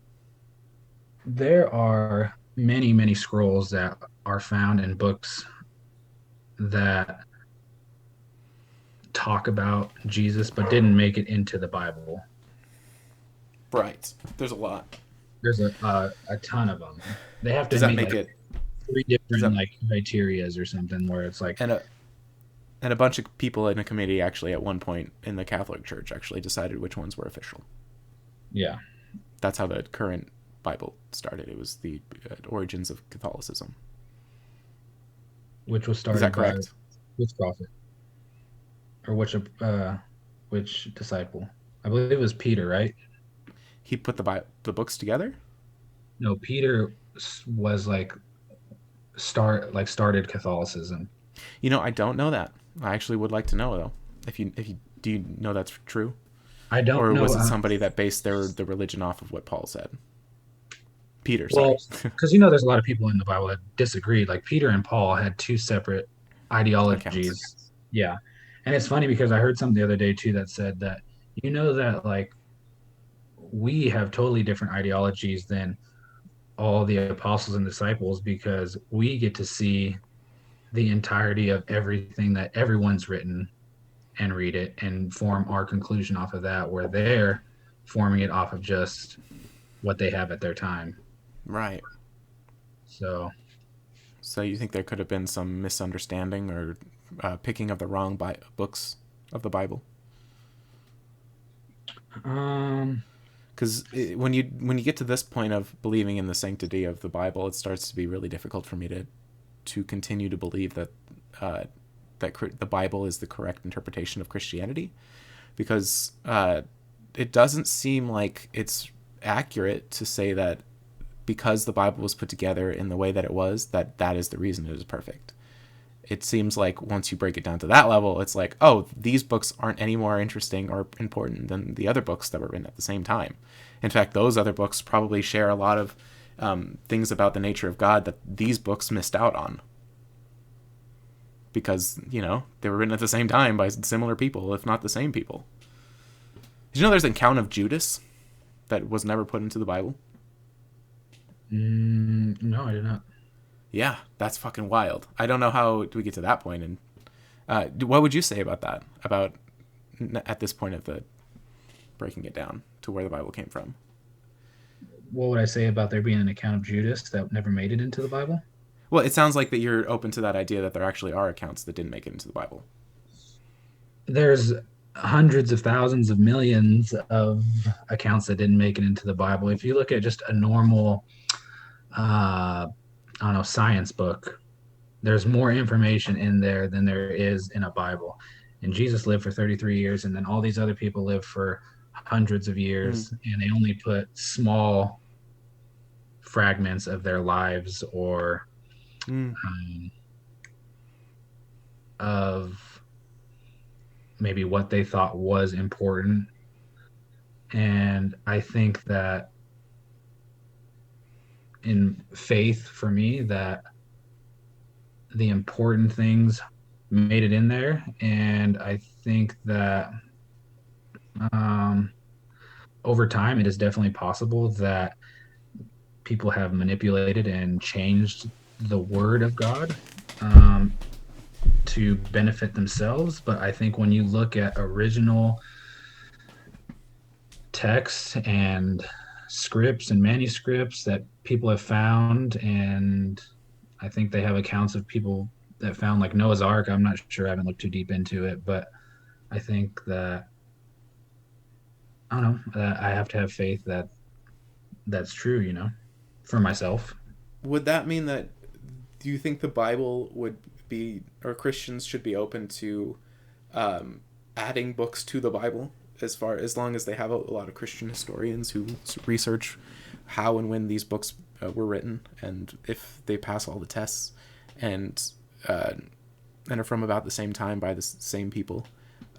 there are many, many scrolls that are found in books that talk about Jesus but didn't make it into the Bible. Right. There's a lot. There's a ton of them. They have to Does that meet make like it? three Does different that like criterias or something where it's like, and a and a bunch of people in a committee actually at one point in the Catholic Church actually decided which ones were official. yeah, That's how the current Bible started. It was the origins of Catholicism. which was Is that started by correct? which prophet or which disciple? I believe it was Peter, right? He put the books together. No, Peter was started Catholicism. I don't know that. I actually would like to know though. If you do you know that's true, I don't or know. was it somebody that based the religion off of what Paul said? Peter, Well, sorry. because there's a lot of people in the Bible that disagreed. Like Peter and Paul had two separate Accounts. ideologies. Yeah, and it's funny because I heard something the other day too that said that that like we have totally different ideologies than all the apostles and disciples because we get to see the entirety of everything that everyone's written and read it and form our conclusion off of that, where they're forming it off of just what they have at their time. Right. So, So you think there could have been some misunderstanding or picking of the wrong books of the Bible? um, Because when you get to this point of believing in the sanctity of the Bible, it starts to be really difficult for me to continue to believe that uh, the Bible is the correct interpretation of Christianity, because it doesn't seem like it's accurate to say that because the Bible was put together in the way that it was, that is the reason it is perfect. It seems like once you break it down to that level, it's like, oh, these books aren't any more interesting or important than the other books that were written at the same time. In fact, those other books probably share a lot of things about the nature of God that these books missed out on, because they were written at the same time by similar people, if not the same people. Did you know there's an account of Judas that was never put into the Bible? no, I did not. Yeah, that's fucking wild. I don't know how we get to that point. And what would you say about that? About at this point of the breaking it down to where the Bible came from? What would I say about there being an account of Judas that never made it into the Bible? Well, it sounds like that you're open to that idea that there actually are accounts that didn't make it into the Bible. There's hundreds of thousands of millions of accounts that didn't make it into the Bible. If you look at just a normal, I don't know, science book, there's more information in there than there is in a Bible. And Jesus lived for 33 years, and then all these other people lived for hundreds of Mm, years, and they only put small fragments of their lives or mm, um, of maybe what they thought was important. And I think that in faith, for me, that the important things made it in there. And I think that um, over time, it is definitely possible that people have manipulated and changed the word of God to benefit themselves. But I think when you look at original texts and scripts and manuscripts that people have found, and I think they have accounts of people that found like Noah's Ark. I'm not sure, I haven't looked too deep into it, but I think that I don't know, that I have to have faith that that's true, for myself. Would that mean that, do you think the Bible would be, or Christians should be open to adding books to the Bible, as long as they have a lot of Christian historians who research how and when these books were written, and if they pass all the tests, and uh, and are from about the same time by the same people?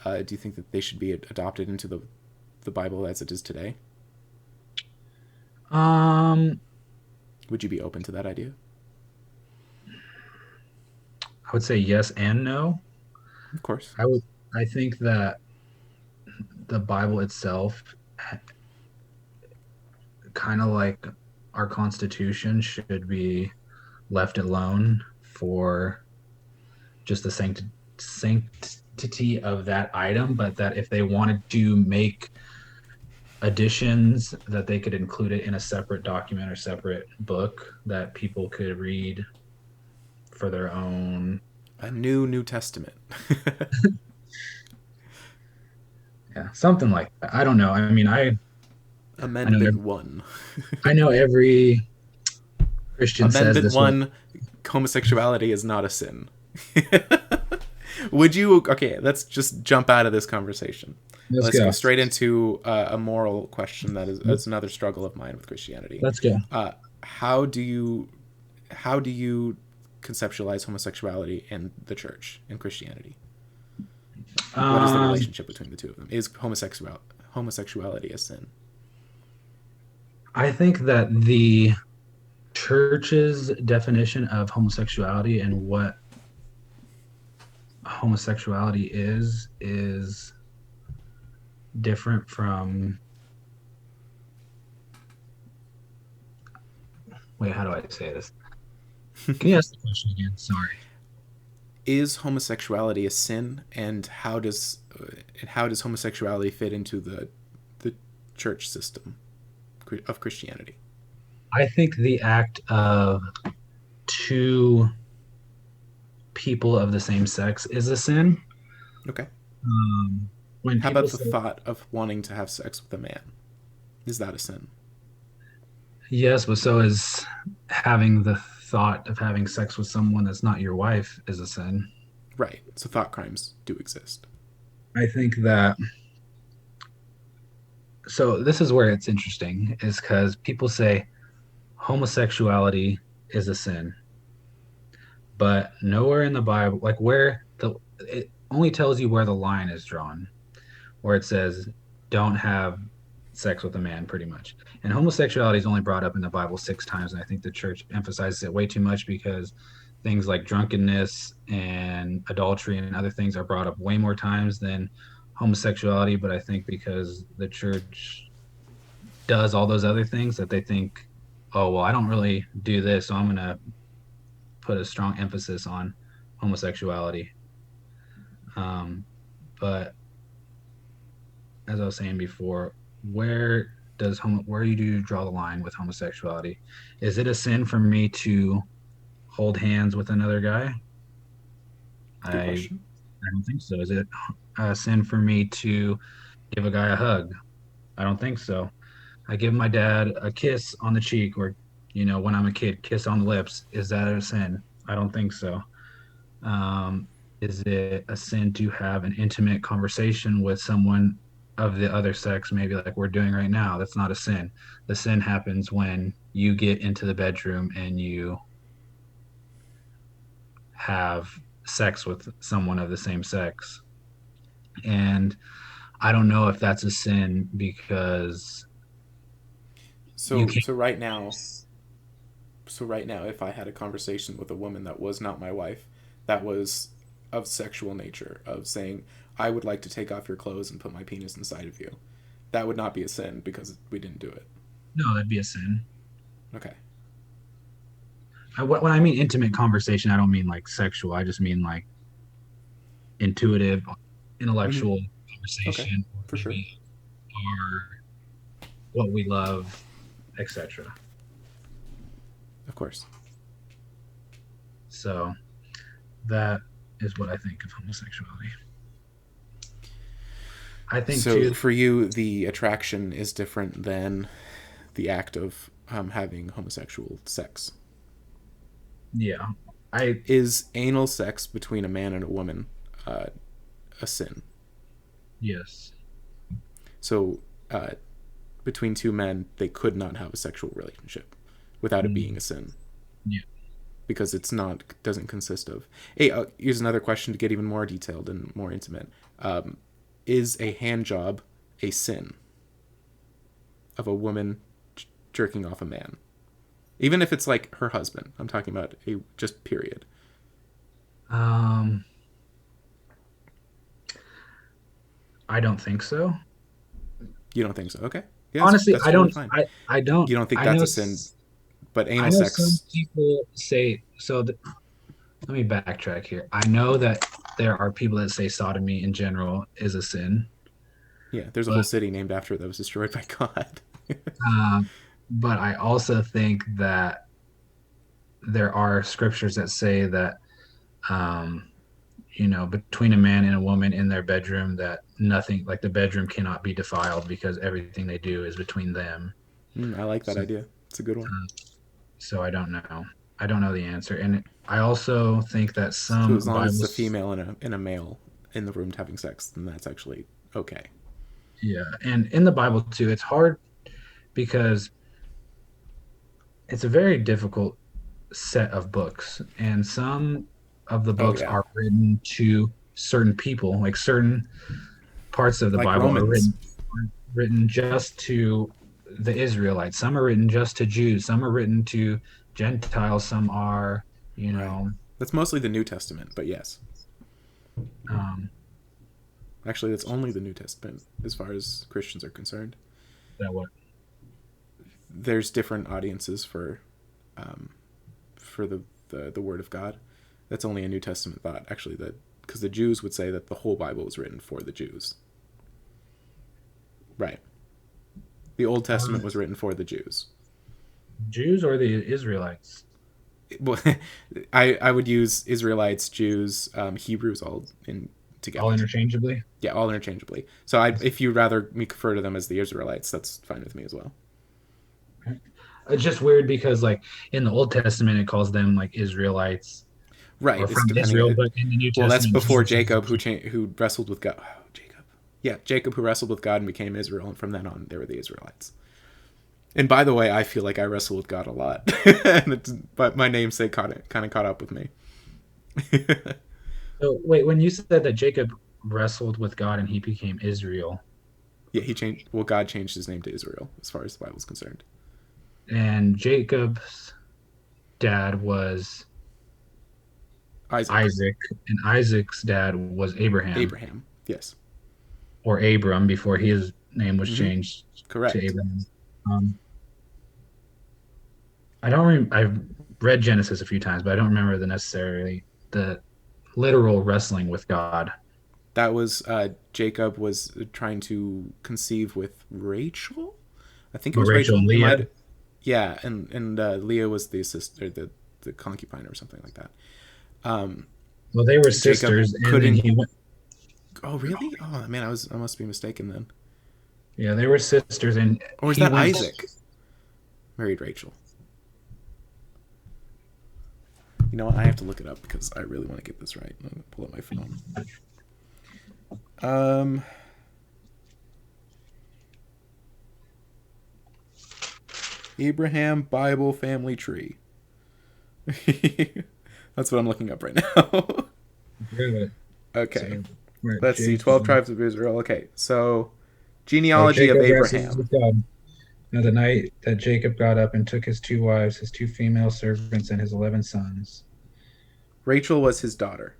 Do you think that they should be adopted into the Bible as it is today? Um, Would you be open to that idea? I would say yes and no. Of course. I would. I think that the Bible itself, kind of like our Constitution, should be left alone for just the sanctity of that item, but that if they wanted to make additions, that they could include it in a separate document or separate book that people could read for their own. A New Testament. Yeah, something like that. I don't know. I mean, I know Amendment 1. I know every Christian says Amendment this way. 1, homosexuality is not a sin. Would you, okay, let's just jump out of this conversation. Let's Let's go go. straight into a moral question that's another struggle of mine with Christianity. Let's go. Uh, how do you how do you conceptualize homosexuality in the church in Christianity? What is the Um, relationship between the two of them? Is homosexuality a sin? I think that the church's definition of homosexuality and what homosexuality is different from. Wait, how do I say this? Can you ask the question again? Sorry. Is homosexuality a sin, and how does homosexuality fit into the church system of Christianity? I think the act of two people of the same sex is a sin. Okay. When How people about the say thought of wanting to have sex with a man? Is that a sin? yes, but so is having the thought of having sex with someone that's not your wife is a sin. Right. So thought crimes do exist. I think that so this is where it's interesting is because people say homosexuality is a sin, but nowhere in the Bible, like where the it only tells you where the line is drawn, where it says don't have sex with a man, pretty much. And homosexuality is only brought up in the Bible 6 times, and I think the church emphasizes it way too much because things like drunkenness and adultery and other things are brought up way more times than homosexuality. But I think because the church does all those other things that they think, oh well, I don't really do this, so I'm gonna put a strong emphasis on homosexuality. Um, but as I was saying before, where do you draw the line with homosexuality? Is it a sin for me to hold hands with another guy? Good I question. I don't think so. Is it a sin for me to give a guy a hug? I don't think so. I give my dad a kiss on the cheek, or when I'm a kid, kiss on the lips. Is that a sin? I don't think so. Um, is it a sin to have an intimate conversation with someone of the other sex, maybe like we're doing right now? That's not a sin. The sin happens when you get into the bedroom and you have sex with someone of the same sex. And I don't know if that's a sin because you So can't. so right now, so right now, if I had a conversation with a woman that was not my wife, that was of sexual nature, of saying I would like to take off your clothes and put my penis inside of you, that would not be a sin because we didn't do it. No, that'd be a sin. Okay. When I mean intimate conversation, I don't mean like sexual. I just mean like intuitive, Mm-hmm. intellectual Okay. conversation, or For sure. maybe our what we love, etc. Of course. So that is what I think of homosexuality. I think So too. for you, the attraction is different than the act of having homosexual sex. Yeah, I Is anal sex between a man and a woman uh, a sin? yes. So between two men, they could not have a sexual relationship without it being Mm, a sin yeah. because it's not doesn't consist of. Hey, here's another question to get even more detailed and more intimate. Is a hand job a sin of a woman jerking off a man? Even if it's like her husband, I'm talking about a just period. Um, I don't think so. You don't think so? Okay, yeah, Honestly, that's I totally don't. fine. I don't. You don't think that's a sin, but I anal know some sex. people say so. Let me backtrack here. I know that there are people that say sodomy in general is a sin, Yeah, there's a whole but city named after it that was destroyed by God. um, but I also think that there are scriptures that say that um, between a man and a woman in their bedroom, that nothing like the bedroom cannot be defiled because everything they do is between them. I like that So, idea. It's a good one. so I don't know. I don't know the answer, and I also think that So as some long as it's a Bibles, female and a male in the room having sex, then that's actually okay. yeah, and in the Bible too, it's hard because it's a very difficult set of books, and some of the Oh books yeah, are written to certain people, like certain parts of the like Bible Romans, are written just to the Israelites. Some are written just to Jews. Some are written to Gentiles. Some are, you right? know, That's mostly the New Testament, but yes, um, actually, that's only the New Testament as far as Christians are concerned. that what? There's different audiences um, for the Word of God. That's only a New Testament thought, actually. That because the Jews would say that the whole Bible was written for the Jews, right? The Old Testament was written for the Jews. Jews or the Israelites? Well, I would use Israelites, Jews, Hebrews all in All together. interchangeably? Yeah, all interchangeably. So if you'd rather me refer to them as the Israelites, that's fine with me as well. It's just weird because, like, in the Old Testament, it calls them like Israelites or Right. It's from depending. Israel, but in the New Well, that's Testament, before Jesus is. Jacob, who wrestled with God. Oh, Jacob. Yeah, Jacob who wrestled with God and became Israel, and from then on, they were the Israelites. And by the way, I feel like I wrestle with God a lot, but my namesake kind of caught up with me. So wait, when you said that Jacob wrestled with God and he became Israel, Yeah, he changed. Well, God changed his name to Israel, as far as the Bible's concerned. and Jacob's dad was Isaac, Isaac, and Isaac's dad was Abraham Abraham. Yes. or Abram before his name was Mm-hmm. changed to Correct. Abraham. Um, I've read Genesis a few times, but I don't remember the literal wrestling with God. That was Jacob was trying to conceive with Rachel. I think it But was Rachel and Rachel. It Leah, might. Yeah, and Leah was the sister, the concubine or something like that. Um, well, they were Jacob sisters, and then couldn't. he went. Oh really? Oh man, I must be mistaken then. Yeah, they were sisters, and Or is he that went. Isaac married Rachel? You know what? I have to look it up because I really want to get this right. I'm gonna pull up my phone. Um, Abraham Bible family tree. That's what I'm looking up right now. Good. Okay. So, where Let's see. 12 Jacob. tribes of Israel. Okay. So, So genealogy of Jacob wrestled Abraham. with God. Now the night that Jacob got up and took his two wives, his two female servants, and his 11 sons. Rachel was his daughter.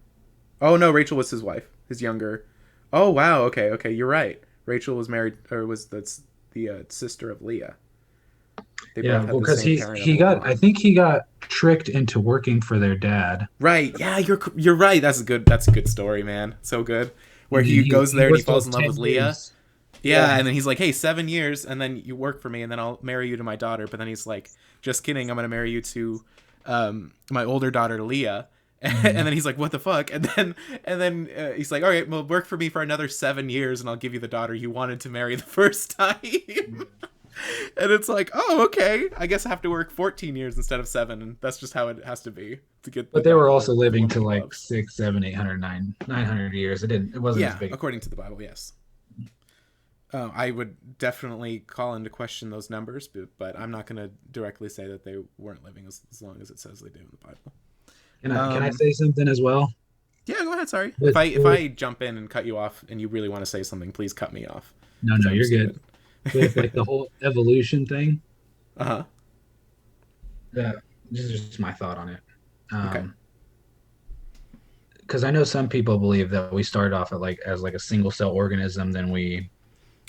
Oh, no. Rachel was his wife. His younger. Oh, wow. Okay. Okay. You're right. Rachel was married, or that's the sister of Leah. They Yeah, both had well, the because same he parentable got, I bond. think he got tricked into working for their dad, Right. Yeah, you're right. That's a good story, man. So good. Where and then he he goes he there and he worked falls like in love 10 with Leah. years. Yeah, and then he's like, "Hey, 7 years, and then you work for me, and then I'll marry you to my daughter." But then he's like, "Just kidding, I'm gonna marry you to my older daughter, Leah." And Mhm. then he's like, "What the fuck?" And then he's like, "All right, well, work for me for another 7 years, and I'll give you the daughter you wanted to marry the first time." And it's like, "Oh, okay. I guess I have to work 14 years instead of 7, and that's just how it has to be to get But they were also the living woman to he like loves." 6, 7, 800, 900 years. It wasn't as Yeah, big. according to the Bible, yes. I would definitely call into question those numbers, but I'm not going to directly say that they weren't living as long as it says they do in the Bible. Can I Um, say something as well? yeah, go ahead. Sorry, if With, I jump in and cut you off, and you really want to say something, please cut me off, no, because no, I'm you're good. stupid. With like the whole evolution thing, Uh huh. that this is just my thought on it. Okay. Because I know some people believe that we started off at like as like a single cell organism, then we.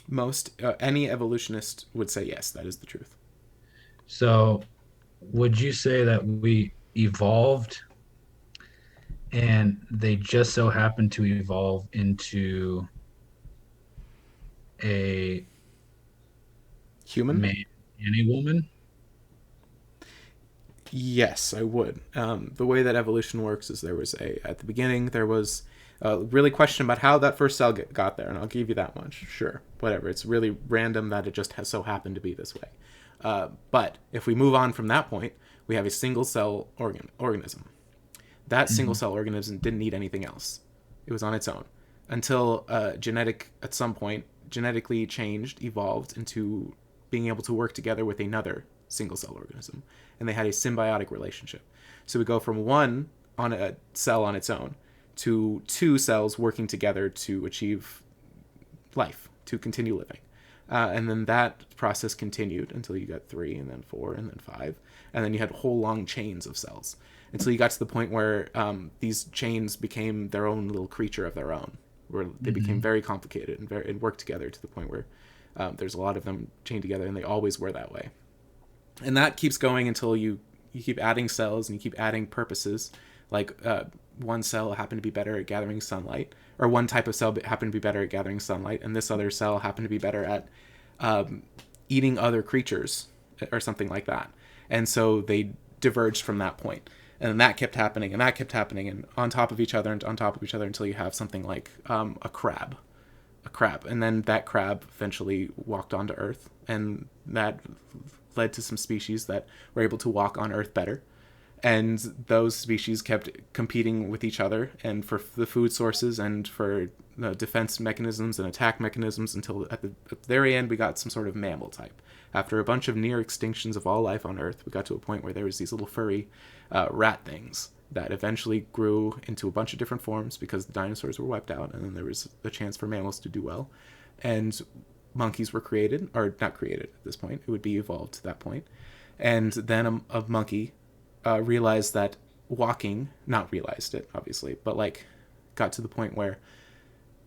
Most any evolutionist would say yes, that is the truth. So would you say that we evolved and they just so happened to evolve into a Human. man and a woman? Yes, I would. The way that evolution works is at the beginning there was a really question about how that first cell got there, and I'll give you that much. Sure, whatever. It's really random that it just has so happened to be this way. But if we move on from that point, we have a single cell organism. That single Mhm. cell organism didn't need anything else. It was on its own until at some point genetically changed, evolved into being able to work together with another single cell organism, and they had a symbiotic relationship. So we go from one on a cell on its own to two cells working together to achieve life, to continue living. And then that process continued until you got three, and then four, and then five, and then you had whole long chains of cells until you got to the point where these chains became their own little creature of their own, where they became Mhm. very complicated and worked together to the point where there's a lot of them chained together, and they always were that way. And that keeps going until you keep adding cells and you keep adding purposes, like one cell happened to be better at gathering sunlight, or one type of cell happened to be better at gathering sunlight, and this other cell happened to be better at eating other creatures or something like that. And so they diverged from that point. And that kept happening, and that kept happening, and on top of each other, and on top of each other, until you have something like a crab, and then that crab eventually walked onto Earth, and that led to some species that were able to walk on Earth better, and those species kept competing with each other and for the food sources and for defense mechanisms and attack mechanisms until at the very end we got some sort of mammal type. After a bunch of near extinctions of all life on Earth, we got to a point where there was these little furry rat things that eventually grew into a bunch of different forms because the dinosaurs were wiped out, and then there was a chance for mammals to do well, and monkeys were created, or not created at this point. It would be evolved to that point, and then a monkey realized that walking, not realized it obviously, but like got to the point where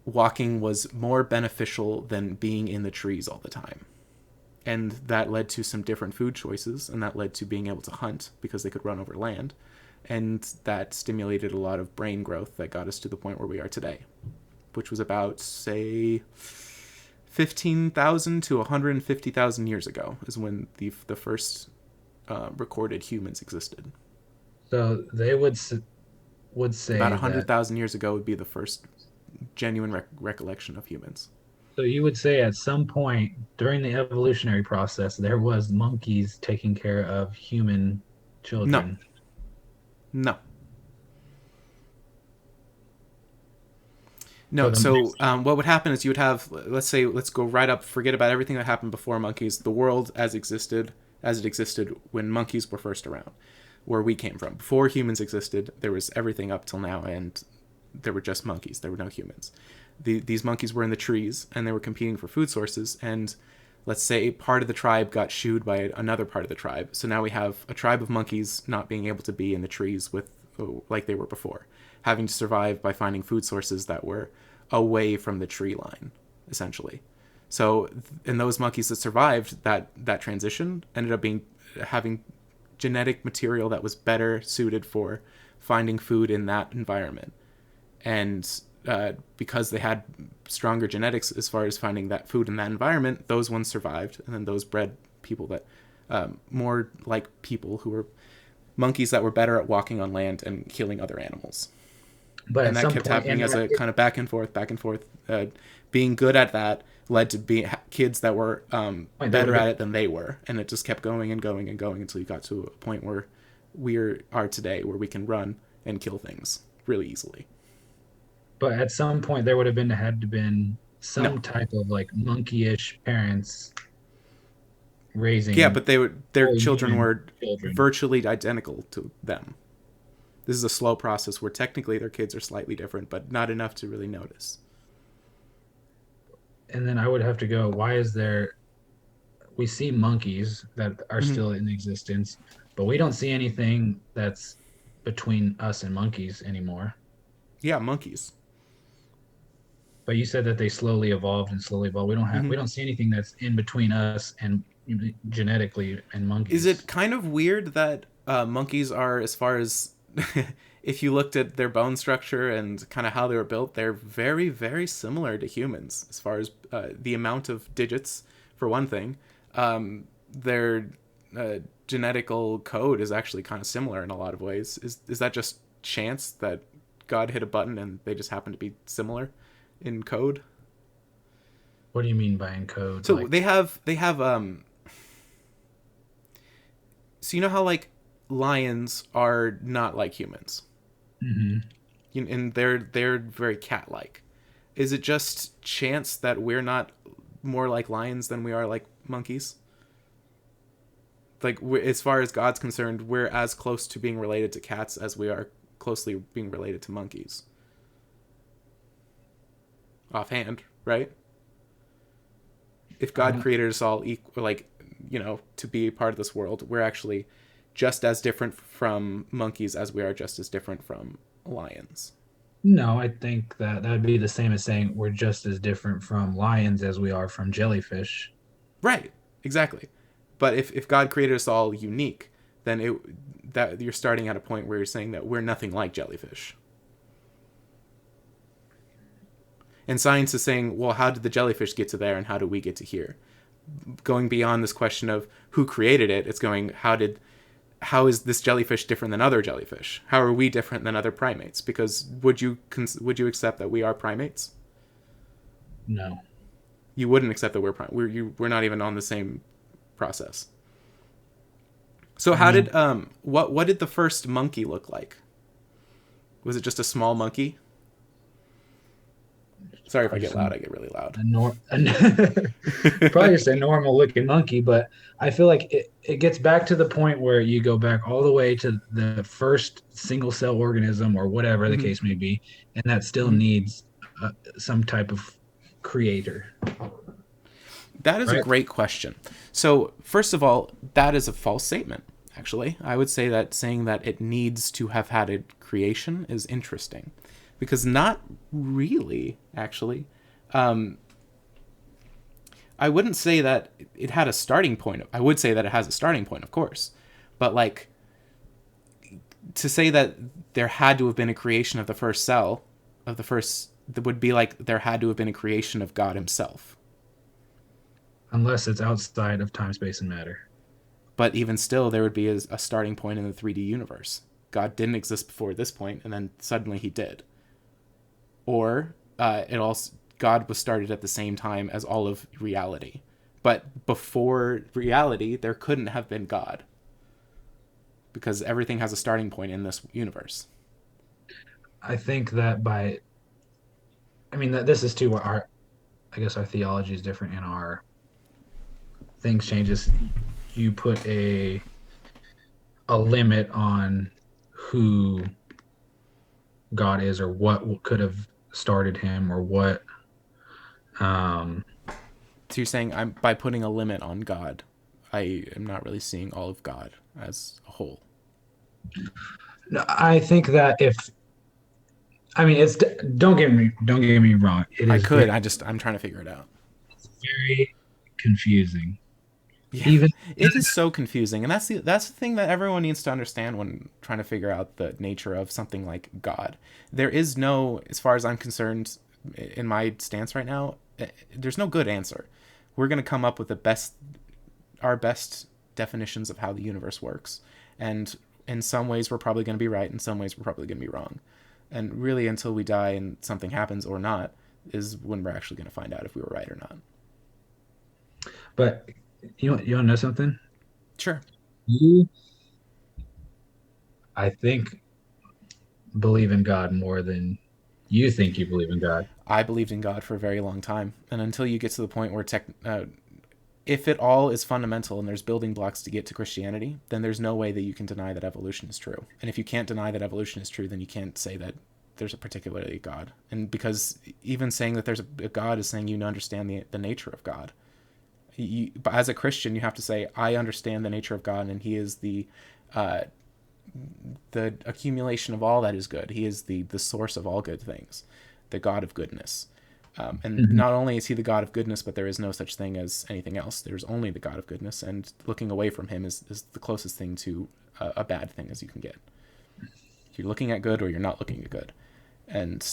walking was more beneficial than being in the trees all the time. And that led to some different food choices, and that led to being able to hunt because they could run over land. And that stimulated a lot of brain growth that got us to the point where we are today, which was about, say, 15,000 to 150,000 years ago, is when the first recorded humans existed. So they would About say that. 100,000 years ago would be the first genuine recollection of humans. So you would say at some point during the evolutionary process, there was monkeys taking care of human No, children. no, So no. the So next, what would happen is you would have, let's say, let's go right up, forget about everything that happened before monkeys, the world as it existed when monkeys were first around, where we came from. Before humans existed, there was everything up till now, and there were just monkeys. There were no humans. These monkeys were in the trees, and they were competing for food sources, and let's say part of the tribe got shooed by another part of the tribe. So now we have a tribe of monkeys not being able to be in the trees with like they were before, having to survive by finding food sources that were away from the tree line, essentially. So, and those monkeys that survived that transition ended up being having genetic material that was better suited for finding food in that environment. And because they had stronger genetics as far as finding that food in that environment, those ones survived, and then those bred people that more like people who were monkeys that were better at walking on land and killing other animals. But And at that some kept point in happening as that, a kind of back and forth, back and forth. Being good at that led to kids that were point, there would better have at been. it than they were, and it just kept going and going and going until you got to a point where we are today, where we can run and kill things really easily. But at some point, there would have been had to been No, some type of like monkeyish parents yeah, raising but their fully children human were children. virtually identical to them. This is a slow process where technically their kids are slightly different, but not enough to really notice. And then I would have to go, why is there, we see monkeys that are Mm-hmm. still in existence, but we don't see anything that's between us and monkeys anymore. Yeah, monkeys. But you said that they slowly evolved and slowly evolved. Mm-hmm. We don't see anything that's in between us and genetically and Is it monkeys. kind of weird that monkeys are, as far as if you looked at their bone structure and kind of how they were built, they're very, very similar to humans as far as the amount of digits, for one thing. Their genetical code is actually kind of similar in a lot of ways. Is that just chance that God hit a button and they just happen to be similar in code? What do you mean by encode? So so you know how like lions are not like humans, Mhm. and they're very cat-like. Is it just chance that we're not more like lions than we are like monkeys? Like as far as God's concerned, we're as close to being related to cats as we are closely being related to monkeys. Offhand, right? If I God don't created us all equal, like to be a part of this world, we're actually just as different from monkeys as we are just as different from lions. know. I think that that would be the same as saying we're just as different from lions as we are from jellyfish. Right, exactly. But if God created us all unique, then that you're starting at a point where you're saying that we're nothing like jellyfish. And science is saying, well, how did the jellyfish get to there and how do we get to here? Going beyond this question of who created it, it's going, how is this jellyfish different than other jellyfish? How are we different than other primates? Because would you accept that we are primates? No. You wouldn't accept that we're not even on the same process. So I how mean, did what did the first monkey look like? Was it just a small monkey? Sorry if I probably get just loud. I get really loud. probably just a normal looking monkey, but I feel like it gets back to the point where you go back all the way to the first single cell organism or whatever the Mm-hmm. case may be, and that still Mm-hmm. needs some type of creator, That is a right? great question. So, first of all, that is a false statement, actually. I would say that saying that it needs to have had a creation is interesting. Because not really, actually. Um, I wouldn't say that it had a starting point. I would say that it has a starting point, of course. But, like, to say that there had to have been a creation of the first cell, of the first, that would be like there had to have been a creation of God himself. Unless it's outside of time, space, and matter. But even still, there would be a starting point in the 3D universe. God didn't exist before this point, and then suddenly he did. Or it also God was started at the same time as all of reality. But before reality, there couldn't have been God because everything has a starting point in this universe. I think that I mean, that this is too our, I guess our theology is different and our things changes. You put a limit on who God is or what could have started him or what um So you're saying I'm by putting a limit on God, I am not really seeing all of God as a whole. no, I think that if I mean it's don't get me wrong, it I is could. I'm trying to figure it out. very confusing. Yeah, Even it is so confusing, and that's the thing that everyone needs to understand when trying to figure out the nature of something like God. There is no, as far as I'm concerned, in my stance right now, there's no good answer. We're gonna come up with our best definitions of how the universe works, and in some ways we're probably gonna be right, in some ways we're probably gonna be wrong, and really until we die and something happens or not is when we're actually gonna find out if we were right or not. but you want to know something? Sure. You, I think, believe in God more than you think you believe in God. I believed in God for a very long time, and until you get to the point where if it all is fundamental and there's building blocks to get to Christianity, then there's no way that you can deny that evolution is true. And if you can't deny that evolution is true, then you can't say that there's a particularly God. And because even saying that there's a God is saying you understand the nature of God. But as a Christian, you have to say, I understand the nature of God, and He is uh, the accumulation of all that is good. He is the source of all good things, the God of goodness. And Mhm. not only is he the God of goodness, but there is no such thing as anything else. There's only the God of goodness, and looking away from him is the closest thing to a bad thing as you can get. You're looking at good or you're not looking at good. And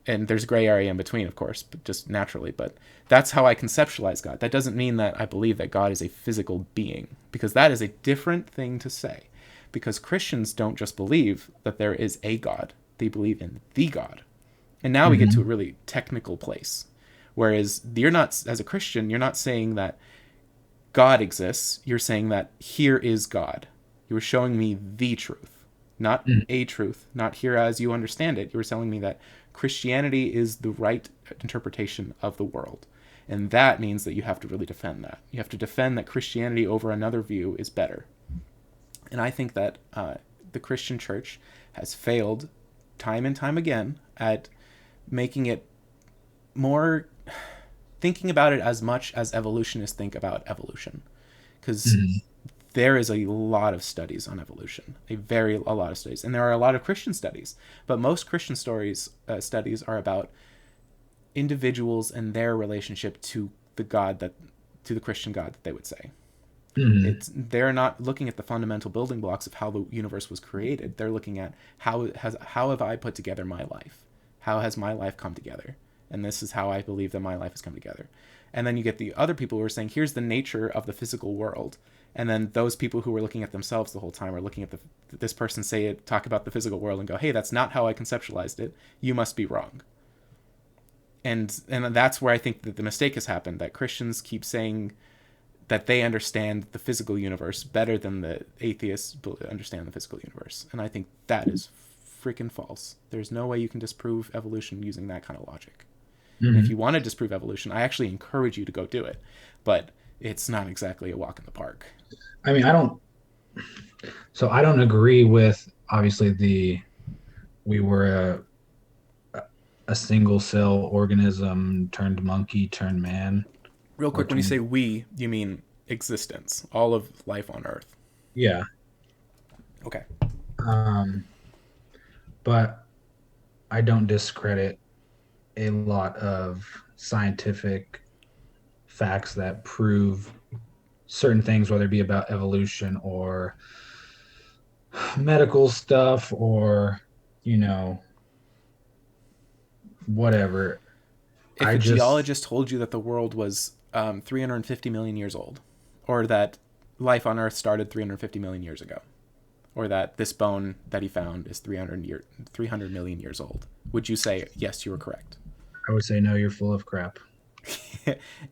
there's gray area in between, of course, but just naturally. But that's how I conceptualize God. That doesn't mean that I believe that God is a physical being, because that is a different thing to say. Because Christians don't just believe that there is a God, they believe in the God. And now we get to a Mhm. really technical place. Whereas you're not, as a Christian, you're not saying that God exists. You're saying that here is God. You were showing me the truth, not Mhm. a truth, not here as you understand it. You were telling me that Christianity is the right interpretation of the world. And that means that you have to really defend that. You have to defend that Christianity over another view is better. And I think that the Christian church has failed time and time again at making it more, thinking about it as much as evolutionists think about evolution, because Mhm. there is a lot of studies on evolution, a lot of studies, and there are a lot of Christian studies, but most Christian stories studies are about individuals and their relationship to the God that to the Christian God that they would say. Mhm. They're not looking at the fundamental building blocks of how the universe was created. They're looking at how have I put together my life? How has my life come together? And this is how I believe that my life has come together. And then you get the other people who are saying, here's the nature of the physical world. And then those people who were looking at themselves the whole time are looking at this person say it, talk about the physical world and go, hey, that's not how I conceptualized it. You must be wrong. And that's where I think that the mistake has happened, that Christians keep saying that they understand the physical universe better than the atheists understand the physical universe. And I think that is freaking false. There's no way you can disprove evolution using that kind of logic. And if Mhm. you want to disprove evolution, I actually encourage you to go do it. But it's not exactly a walk in the park. I mean, I don't. So I don't agree with obviously the we were a single cell organism turned monkey turned man Real or quick, when you say turned we, you mean existence, all of life on Earth. yeah. Okay. Um, but I don't discredit a lot of scientific facts that prove certain things, whether it be about evolution or medical stuff or, you know, whatever. If I a just, geologist told you that the world was 350 million years old, or that life on Earth started 350 million years ago, or that this bone that he found is 300 million years old, would you say yes, you were correct? I would say, no, you're full of crap.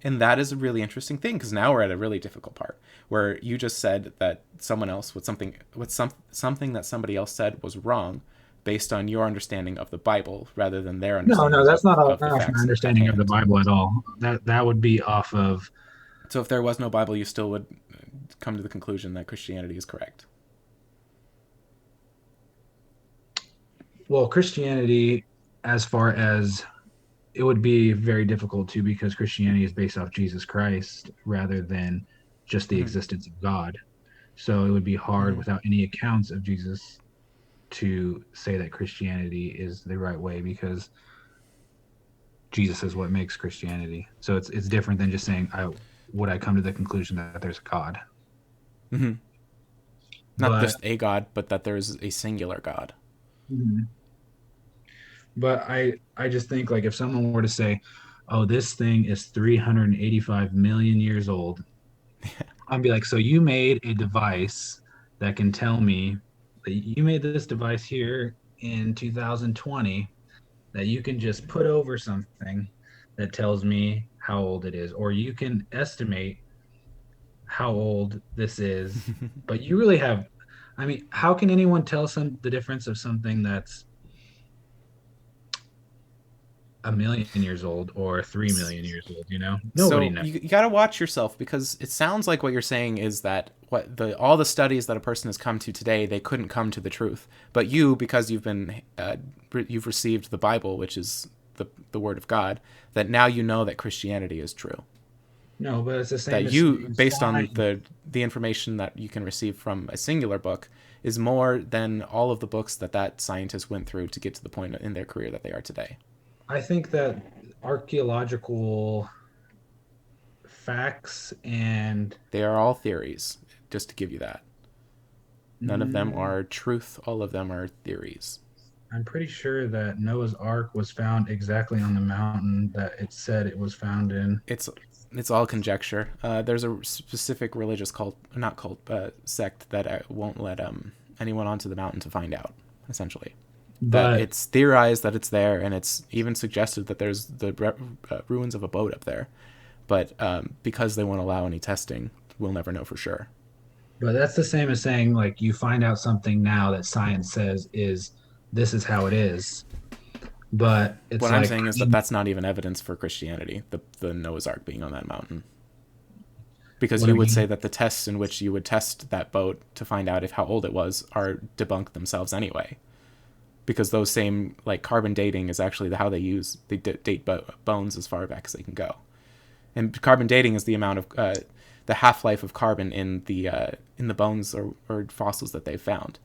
And that is a really interesting thing, because now we're at a really difficult part where you just said that someone else with something that somebody else said was wrong based on your understanding of the Bible rather than their No, no, understanding that's not of the off my facts at understanding of the hand. Bible at all. That would be off of, So if there was no Bible, you still would come to the conclusion that Christianity is correct. well, Christianity, as far as it would be very difficult to because Christianity is based off Jesus Christ rather than just the Mm-hmm. existence of God. So it would be hard Mm-hmm. without any accounts of Jesus to say that Christianity is the right way because Jesus is what makes Christianity. So it's different than just saying would I come to the conclusion that there's a God. Hmm. Not But just a God, but that there's a singular God. but I just think like if someone were to say, "Oh, this thing is 385 million years old," I'd be like, "So you made a device that can tell me that you made this device here in 2020 that you can just put over something that tells me how old it is, or you can estimate how old this is, but you really have, I mean, how can anyone tell the difference of something that's a million years old or 3 million years old, you know? Nobody So knows. you got to watch yourself, because it sounds like what you're saying is that what the all the studies that a person has come to today, they couldn't come to the truth. But you, because you've received the Bible, which is the word of God, that now you know that Christianity is true. No, but it's the same That as you, saying based on science. the information that you can receive from a singular book, is more than all of the books that scientist went through to get to the point in their career that they are today. I think that archaeological facts and They are all theories, just to give you that. None of them mm, are truth. All of them are theories. I'm pretty sure that Noah's Ark was found exactly on the mountain that it said it was found in. It's all conjecture. There's a specific religious cult, not cult, sect that won't let anyone onto the mountain to find out. Essentially, that But it's theorized that it's there, and it's even suggested that there's the ruins of a boat up there. But because they won't allow any testing, we'll never know for sure. but that's the same as saying like you find out something now that science says is this is how it is. But it's What I'm like saying is that that's not even evidence for Christianity. The Noah's Ark being on that mountain, because what I you would say mean. that the tests in which you would test that boat to find out if how old it was are debunked themselves anyway, because those same, like, carbon dating is actually how they date bones as far back as they can go. And carbon dating is the amount of the half-life of carbon in the bones or fossils that they've found.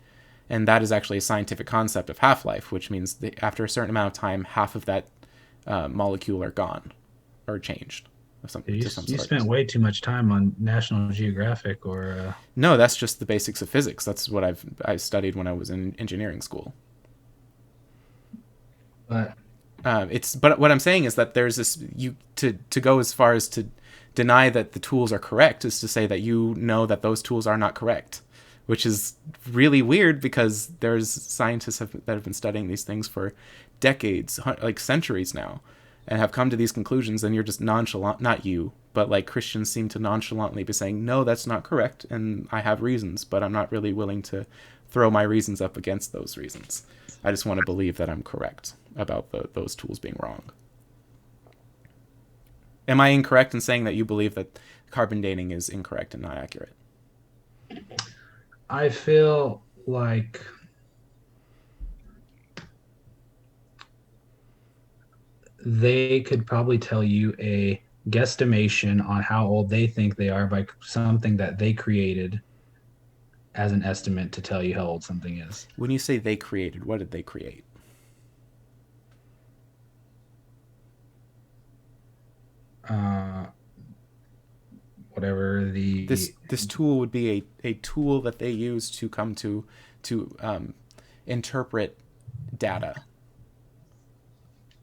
And that is actually a scientific concept of half-life, which means that after a certain amount of time, half of that molecule are gone or changed You, to some you sort. spent way too much time on National Geographic or No, that's just the basics of physics. That's what I studied when I was in engineering school. but But what I'm saying is that there's this, you to go as far as to deny that the tools are correct is to say that you know that those tools are not correct, which is really weird, because there's scientists that have been studying these things for decades, like centuries now, and have come to these conclusions. And you're just nonchalant, not you, but like Christians seem to nonchalantly be saying, no, that's not correct, and I have reasons, but I'm not really willing to throw my reasons up against those reasons. I just want to believe that I'm correct about those tools being wrong. Am I incorrect in saying that you believe that carbon dating is incorrect and not accurate? I feel like they could probably tell you a guesstimation on how old they think they are by something that they created as an estimate to tell you how old something is. When you say they created, what did they create? Uh, Whatever the This tool would be a tool that they use to come to interpret data.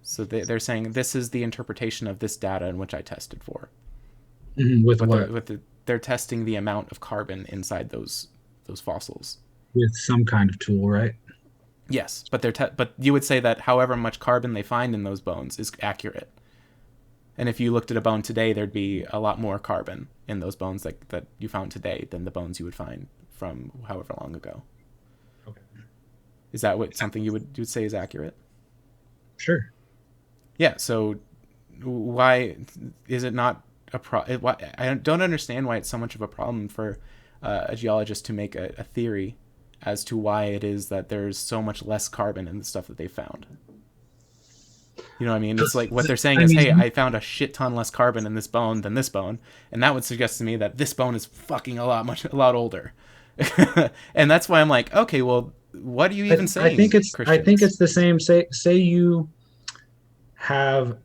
So they're saying this is the interpretation of this data in which I tested for. Mhm, with But what they're testing the amount of carbon inside those fossils. with some kind of tool, right? Yes, but but you would say that however much carbon they find in those bones is accurate. And if you looked at a bone today, there'd be a lot more carbon in those bones that you found today than the bones you would find from however long ago. Okay. Is that what something you would say is accurate? Sure. Yeah. So why is it not a I don't understand why it's so much of a problem for a geologist to make a theory as to why it is that there's so much less carbon in the stuff that they found. You know what I mean? It's like what they're saying I is, hey, mean, I found a shit ton less carbon in this bone than this bone, and that would suggest to me that this bone is fucking a lot older. And that's why I'm like, okay, well, what are you even I think saying, it's Christians? the same. Say you have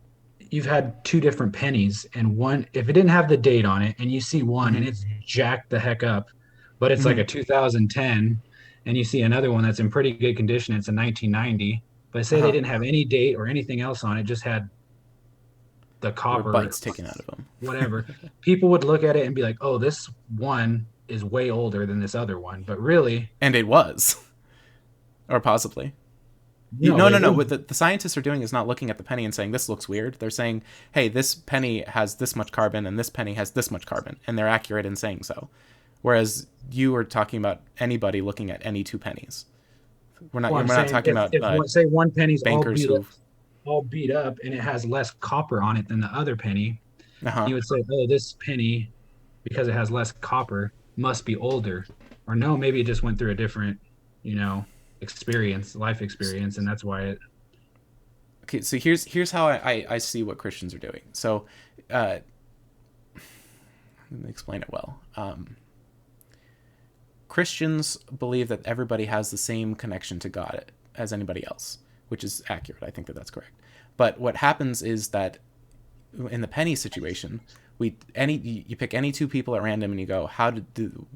you've had two different pennies, and one, if it didn't have the date on it, and you see one Mm-hmm. and it's jacked the heck up, but it's like Mm-hmm. a 2010, and you see another one that's in pretty good condition, it's a 1990, but say they Uh-huh. didn't have any date or anything else on it, just had the There were copper, bites taken out of them. whatever, people would look at it and be like, oh, this one is way older than this other one. But really, And it was. Or possibly. no, No, it no, no. was. What the scientists are doing is not looking at the penny and saying this looks weird. They're saying, hey, this penny has this much carbon and this penny has this much carbon, and they're accurate in saying so. Whereas you are talking about anybody looking at any two pennies. Well, We're I'm not saying talking about if one, say one penny's bankers who. all beat up and it has less copper on it than the other penny, Uh huh. you would say, oh, this penny, because it has less copper, must be older. Or no, maybe it just went through a different, you know, life experience, and that's why it. Okay, so here's how I see what Christians are doing. So, let me explain it well. Christians believe that everybody has the same connection to God as anybody else, which is accurate. I think that that's correct. But what happens is that in the penny situation, you pick any two people at random and you go,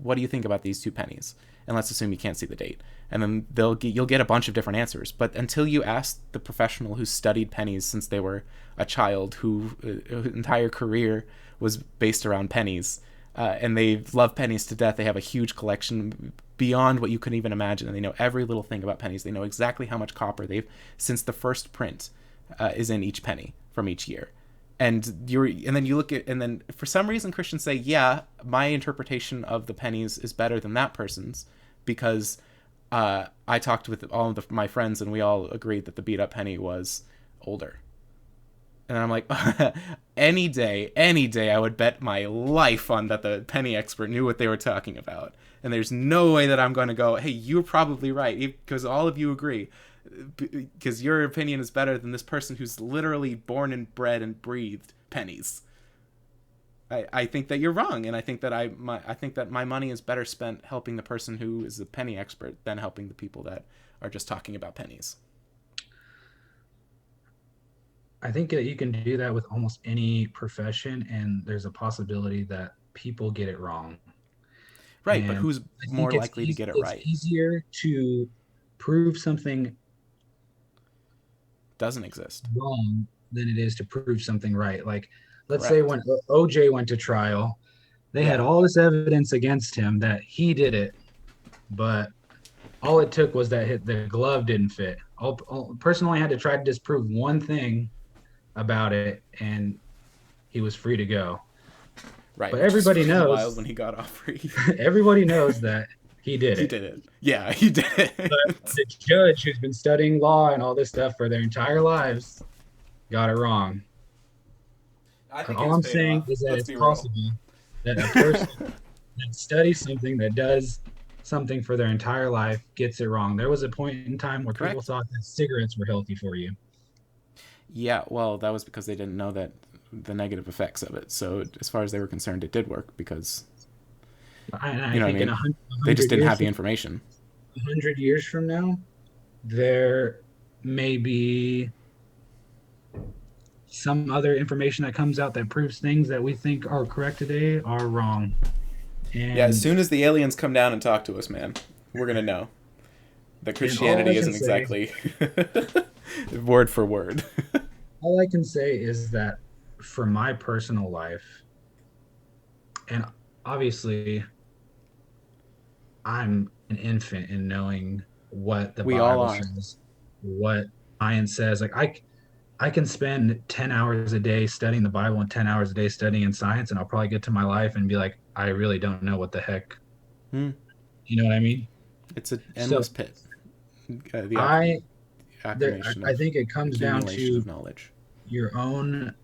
what do you think about these two pennies? And let's assume you can't see the date, and then you'll get a bunch of different answers. But until you ask the professional who studied pennies since they were a child, whose entire career was based around pennies, and they love pennies to death. They have a huge collection beyond what you could even imagine, and they know every little thing about pennies. They know exactly how much copper they've since the first print is in each penny from each year. And then you look at, and then for some reason Christians say, yeah, my interpretation of the pennies is better than that person's because I talked with all of my friends and we all agreed that the beat up penny was older. And I'm like, any day, I would bet my life on that the penny expert knew what they were talking about. And there's no way that I'm going to go, hey, you're probably right, because all of you agree, because your opinion is better than this person who's literally born and bred and breathed pennies. I think that you're wrong, and I think that I think that my money is better spent helping the person who is a penny expert than helping the people that are just talking about pennies. I think that you can do that with almost any profession, and there's a possibility that people get it wrong. Right, but And who's I more think likely to get it it's right? easier to prove something Doesn't exist. wrong than it is to prove something right. Like, let's say Correct. when OJ went to trial, they had Yeah. all this evidence against him that he did it, but all it took was that the glove didn't fit. Person only had to try to disprove one thing about it, and he was free to go. Right, But which is everybody really wild when knows, he got off free. everybody knows that he did He it. did it. Yeah, he did But it. the judge who's been studying law and all this stuff for their entire lives got it wrong. I think he All was I'm paid saying off. is that Let's it's be real. possible that a person that studies something, that does something for their entire life, gets it wrong. There was a point in time where people Correct. thought that cigarettes were healthy for you. Yeah, well, that was because they didn't know that the negative effects of it. So as far as they were concerned, it did work because I you know what I think in mean. a They just hundred didn't years, have the information. 100 years from now, there may be some other information that comes out that proves things that we think are correct today are wrong. Yeah, as And soon as the aliens come down and talk to us, man, we're gonna know that and all I Christianity can isn't say, exactly word for word. all I can say is that for my personal life, and obviously I'm an infant in knowing what the We all Bible are. says, what science says. Like I can spend 10 hours a day studying the Bible and 10 hours a day studying in science, and I'll probably get to my life and be like, I really don't know what the heck. Hmm. You know what I mean? It's an So endless pit. The I accumulation I of think it comes down accumulation to of knowledge. your own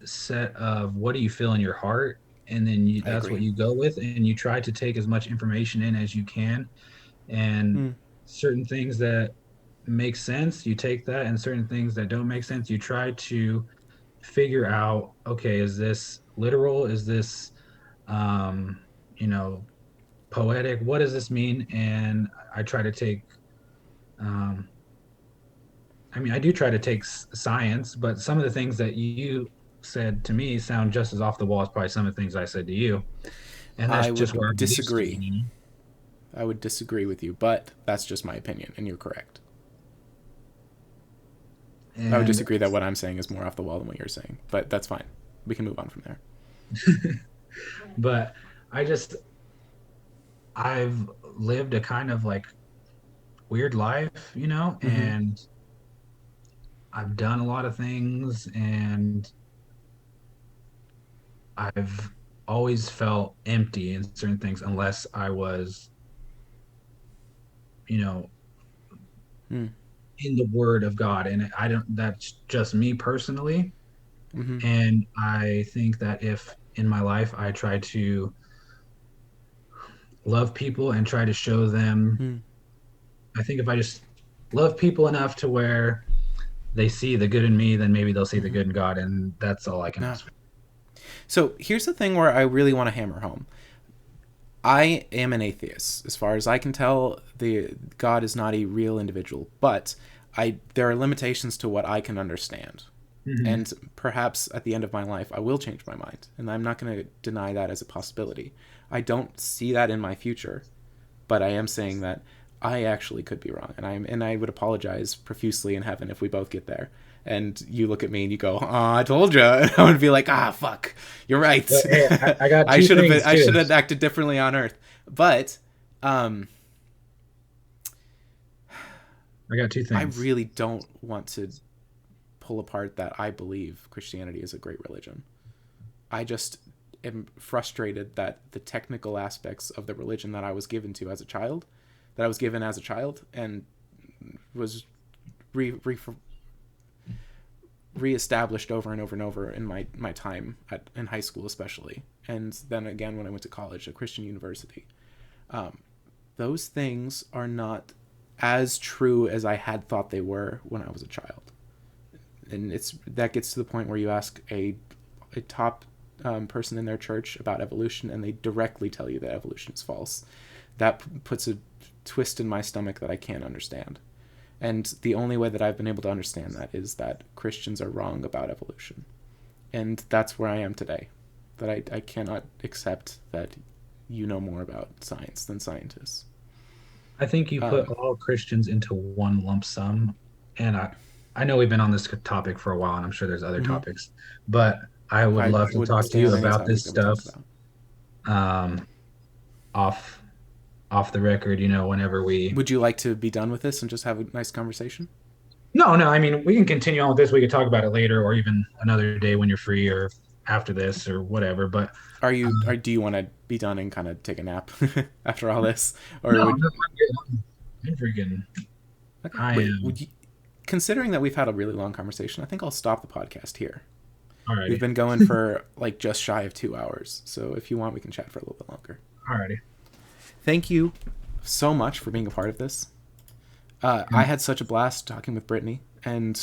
set of what do you feel in your heart, and then I that's what agree. you go with, and you try to take as much information in as you can, and Hmm. certain things that make sense you take that, and certain things that don't make sense you try to figure out, okay, is this literal, is this um you know poetic, what does this mean? And I try to take um I mean, I do try to take science, but some of the things that you said to me sound just as off the wall as probably some of the things I said to you. And that's I just where would I'm used to, disagree. I would disagree with you, but that's just my opinion, and you're correct. I would And disagree that what I'm saying is more off the wall than what you're saying, but that's fine. We can move on from there. but I just I've lived a kind of like weird life, Mm-hmm. and I've done a lot of things, and I've always felt empty in certain things unless I was, you know, Mm. in the word of God. And I don't, that's just me personally. Mm-hmm. And I think that if in my life I try to love people and try to show them, Mm. I think if I just love people enough to where they see the good in me, then maybe they'll see the Mm-hmm. good in God. And that's all I can No. ask for. So here's the thing where I really want to hammer home. I am an atheist. As far as I can tell, the God is not a real individual, but there are limitations to what I can understand. Mhm. And perhaps at the end of my life, I will change my mind. And I'm not going to deny that as a possibility. I don't see that in my future, but I am saying that I actually could be wrong. And I would apologize profusely in heaven if we both get there. And you look at me and you go, "Oh, I told you," and I would be like, "Ah, fuck, you're right. But hey, I got two things I too. should have acted differently on Earth." But um, I got two I things. really don't want to pull apart that I believe Christianity is a great religion. I just am frustrated that the technical aspects of the religion that I was given to as a child, that I was given as a child, and was re, re, reestablished over and over and over in my time in high school, especially, and then again when I went to college, a Christian university. Those things are not as true as I had thought they were when I was a child, and that gets to the point where you ask a top person in their church about evolution, and they directly tell you that evolution is false. That puts a twist in my stomach that I can't understand. And the only way that I've been able to understand that is that Christians are wrong about evolution. And that's where I am today. That I cannot accept that you know more about science than scientists. I think you put Um, all Christians into one lump sum. And I know we've been on this topic for a while, and I'm sure there's other mm-hmm. topics, but I would I love to would talk to stay you on any about topic this that we stuff talk about. um, off off the record, whenever we. Would you like to be done with this and just have a nice conversation? No, no, I mean, we can continue on with this. We could talk about it later or even another day when you're free or after this or whatever. But Do you want to be done and kind of take a nap after all this, or no, would no, I'm good. I'm freaking, okay? I Wait, am. would you, considering that we've had a really long conversation, I think I'll stop the podcast here. We've Alrighty. been going for like just shy of 2 hours, so if you want, we can chat for a little bit longer. Alrighty. Thank you so much for being a part of this. I had such a blast talking with Brittany, and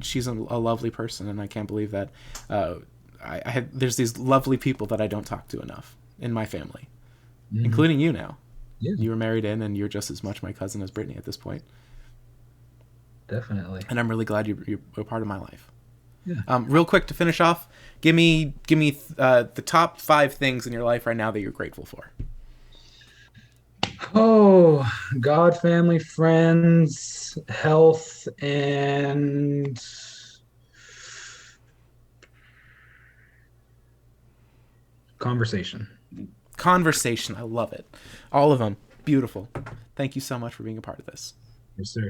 she's a lovely person, and I can't believe that there's these lovely people that I don't talk to enough in my family, Mhm. including you now. Yeah, You were married in, and you're just as much my cousin as Brittany at this point, definitely. and I'm really glad you're a part of my life. Yeah. Real quick to finish off, give me the top 5 things in your life right now that you're grateful for. Oh, God, family, friends, health, and conversation. Conversation, I love it. All of them, beautiful. Thank you so much for being a part of this. Yes, sir.